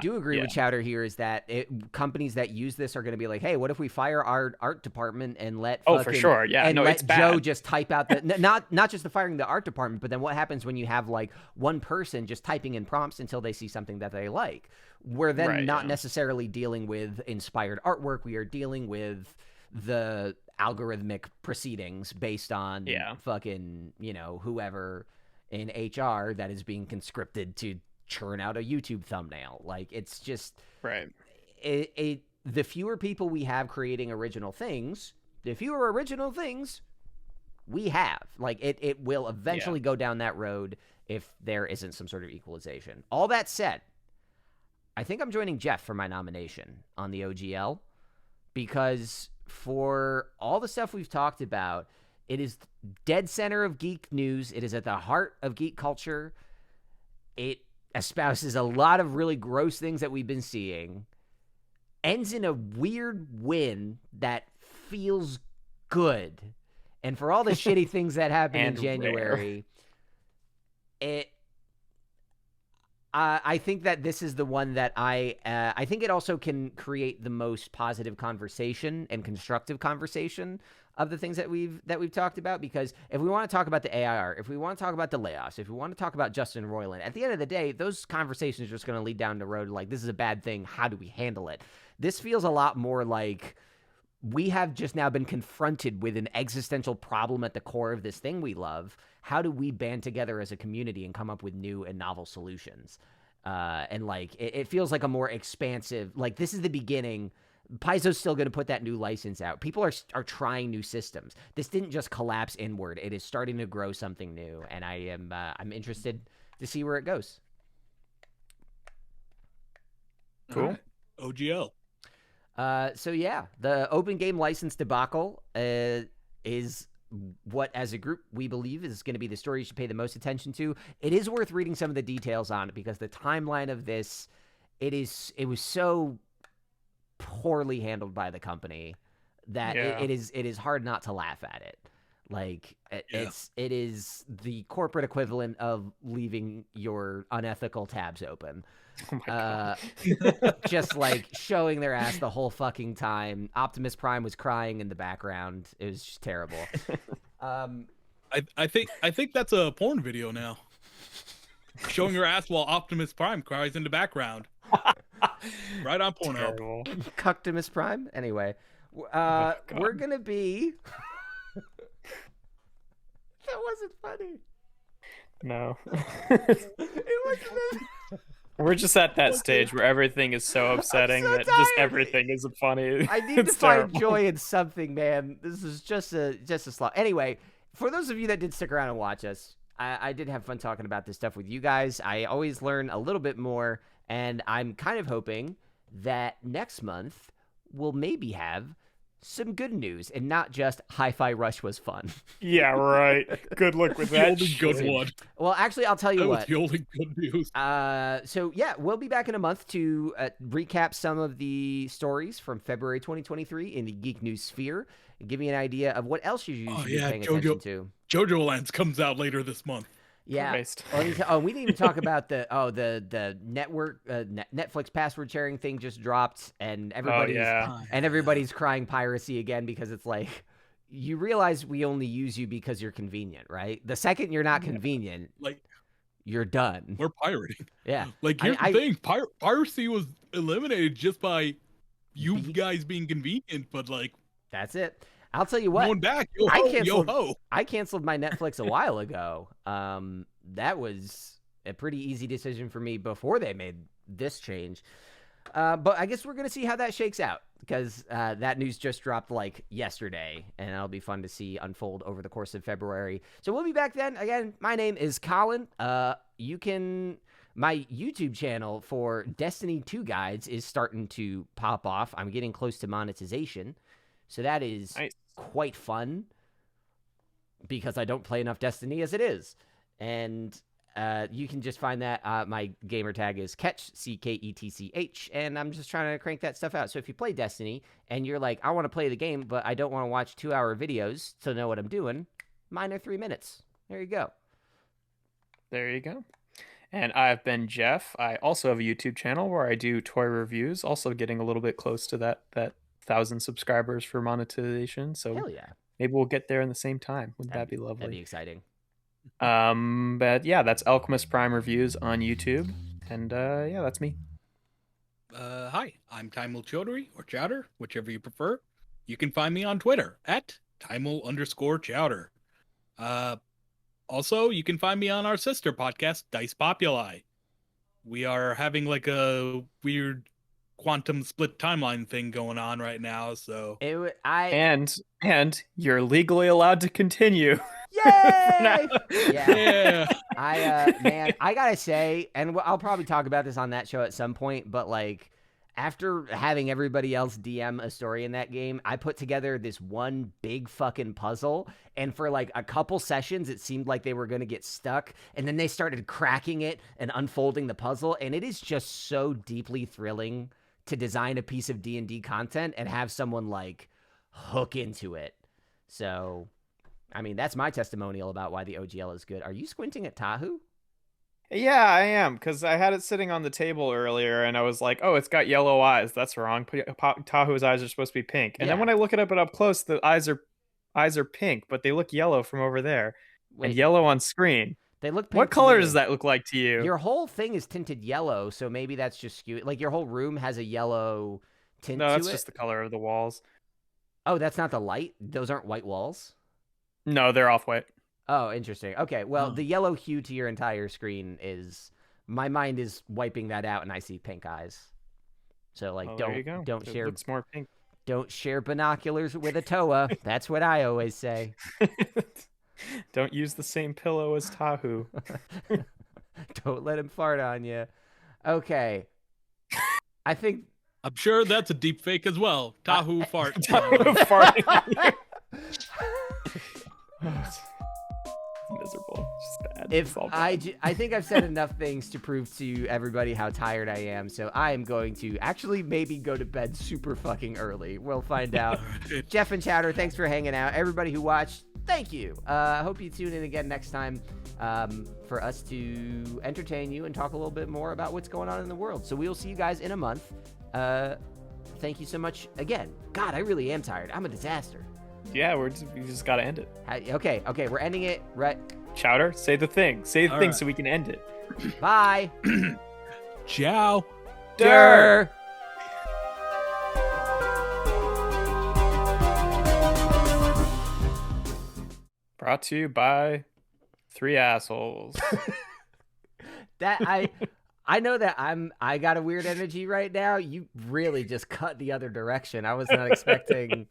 do agree with Chowder here is that companies that use this are going to be like, hey, what if we fire our art department and let for sure, let Joe just type out the not just the firing the art department, but then what happens when you have like one person just typing in prompts until they see something that they like? We're then not necessarily dealing with inspired artwork. We are dealing with the algorithmic proceedings based on fucking whoever in HR that is being conscripted to churn out a YouTube thumbnail. Like it's just the fewer people we have creating original things, the fewer original things we have. Like it will eventually go down that road if there isn't some sort of equalization. All that said, I think I'm joining Jeff for my nomination on the OGL, because for all the stuff we've talked about, it is dead center of geek news. It is at the heart of geek culture. It espouses a lot of really gross things that we've been seeing. Ends in a weird win that feels good. And for all the shitty things that happened in January, I think that this is the one that I think it also can create the most positive conversation and constructive conversation of the things that we've talked about. Because if we want to talk about the AIR, if we want to talk about the layoffs, if we want to talk about Justin Roiland, at the end of the day, those conversations are just going to lead down the road like, this is a bad thing. How do we handle it? This feels a lot more like we have just now been confronted with an existential problem at the core of this thing we love. How do we band together as a community and come up with new and novel solutions? And like, it feels like a more expansive, like this is the beginning. Paizo's still going to put that new license out. People are trying new systems. This didn't just collapse inward. It is starting to grow something new. And I'm interested to see where it goes. Cool. Right. OGL. So yeah, the open game license debacle is what, as a group, we believe is going to be the story you should pay the most attention to. It is worth reading some of the details on it, because the timeline of this, it was so poorly handled by the company that it is hard not to laugh at it. Like it is the corporate equivalent of leaving your unethical tabs open. Oh my God. Just like showing their ass the whole fucking time. Optimus Prime was crying in the background. It was just terrible. I think that's a porn video now. Showing your ass while Optimus Prime cries in the background. Right on Pornhub. Cuctimus Prime. Anyway, we're gonna be. That wasn't funny. No. It wasn't. We're just at that stage where everything is so upsetting that just everything is funny. I need to find joy in something, man. This is just a slog. Anyway, for those of you that did stick around and watch us, I did have fun talking about this stuff with you guys. I always learn a little bit more, and I'm kind of hoping that next month we'll maybe have some good news and not just Hi-Fi Rush was fun. Yeah, right. Good luck with that. The only good one. Well, actually, I'll tell you what. The only good news. So yeah, we'll be back in a month to recap some of the stories from February 2023 in the Geek News sphere and give you an idea of what else you should be paying attention to. JoJo Lands comes out later this month. Yeah. We didn't even talk about the network Netflix password sharing thing just dropped, and everybody's crying piracy again because it's like you realize we only use you because you're convenient, right? The second you're not convenient, like you're done. We're pirating. Yeah. Like here's the thing, piracy was eliminated just by you guys being convenient, but like that's it. I'll tell you what. Going back, I canceled my Netflix a while ago. That was a pretty easy decision for me before they made this change. But I guess we're going to see how that shakes out because that news just dropped like yesterday, and it'll be fun to see unfold over the course of February. So we'll be back then. Again, my name is Colin. My YouTube channel for Destiny 2 guides is starting to pop off. I'm getting close to monetization. So that is quite fun because I don't play enough Destiny as it is. And you can just find that. My gamer tag is Ketch, Ketch, and I'm just trying to crank that stuff out. So if you play Destiny and you're like, I want to play the game, but I don't want to watch 2-hour videos to know what I'm doing, mine are 3 minutes. There you go. There you go. And I've been Jeff. I also have a YouTube channel where I do toy reviews, also getting a little bit close to that 1,000 subscribers for monetization. So hell yeah. Maybe we'll get there in the same time. Wouldn't that be lovely? That'd be exciting. But yeah, that's Alchemist Prime Reviews on YouTube. And yeah, that's me. Hi, I'm Timel Chowdhury, or Chowder, whichever you prefer. You can find me on Twitter at Timel_Chowder. Also, you can find me on our sister podcast, Dice Populi. We are having like a weird quantum split timeline thing going on right now, so and you're legally allowed to continue. Yay! Yeah. I gotta say, and I'll probably talk about this on that show at some point, but like after having everybody else DM a story in that game, I put together this one big fucking puzzle, and for like a couple sessions, it seemed like they were going to get stuck, and then they started cracking it and unfolding the puzzle, and it is just so deeply thrilling to design a piece of D&D content and have someone like hook into it. So, I mean, that's my testimonial about why the OGL is good. Are you squinting at Tahu? Yeah, I am, because I had it sitting on the table earlier, and I was like, oh, it's got yellow eyes. That's wrong. Tahu's eyes are supposed to be pink. And then when I look it up close, the eyes are pink, but they look yellow from over there. Wait, and yellow on screen. They look pink. What color does that look like to you? Your whole thing is tinted yellow, so maybe that's just skewed. Like, your whole room has a yellow tint to it? No, that's just the color of the walls. Oh, that's not the light? Those aren't white walls? No, they're off-white. Oh, interesting. Okay, well, the yellow hue to your entire screen is... My mind is wiping that out, and I see pink eyes. So, like, don't share... It looks more pink. Don't share binoculars with a Toa. That's what I always say. Don't use the same pillow as Tahu. Don't let him fart on you. Okay. I think... I'm sure that's a deep fake as well. Tahu fart. Tahu farting. It's miserable. It's just bad. I think I've said enough things to prove to everybody how tired I am, so I am going to actually maybe go to bed super fucking early. We'll find out. Jeff and Chowder, thanks for hanging out. Everybody who watched, thank you. I hope you tune in again next time for us to entertain you and talk a little bit more about what's going on in the world. So we'll see you guys in a month. Thank you so much again. God, I really am tired. I'm a disaster. Yeah, we just gotta end it. Okay, we're ending it right. Chowder, say the thing. Say the thing so we can end it. Bye. Ciao. Durr. Brought to you by 3 assholes. That I know that I got a weird energy right now. You really just cut the other direction. I was not expecting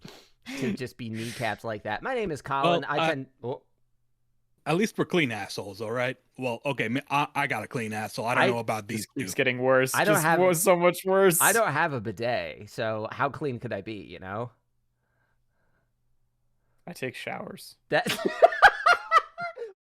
to just be kneecaps like that. My name is Colin. At least we're clean assholes, all right? Well, okay, I got a clean asshole. I don't know about these two. It's getting worse. I don't have so much worse. I don't have a bidet, so how clean could I be, you know? I take showers. That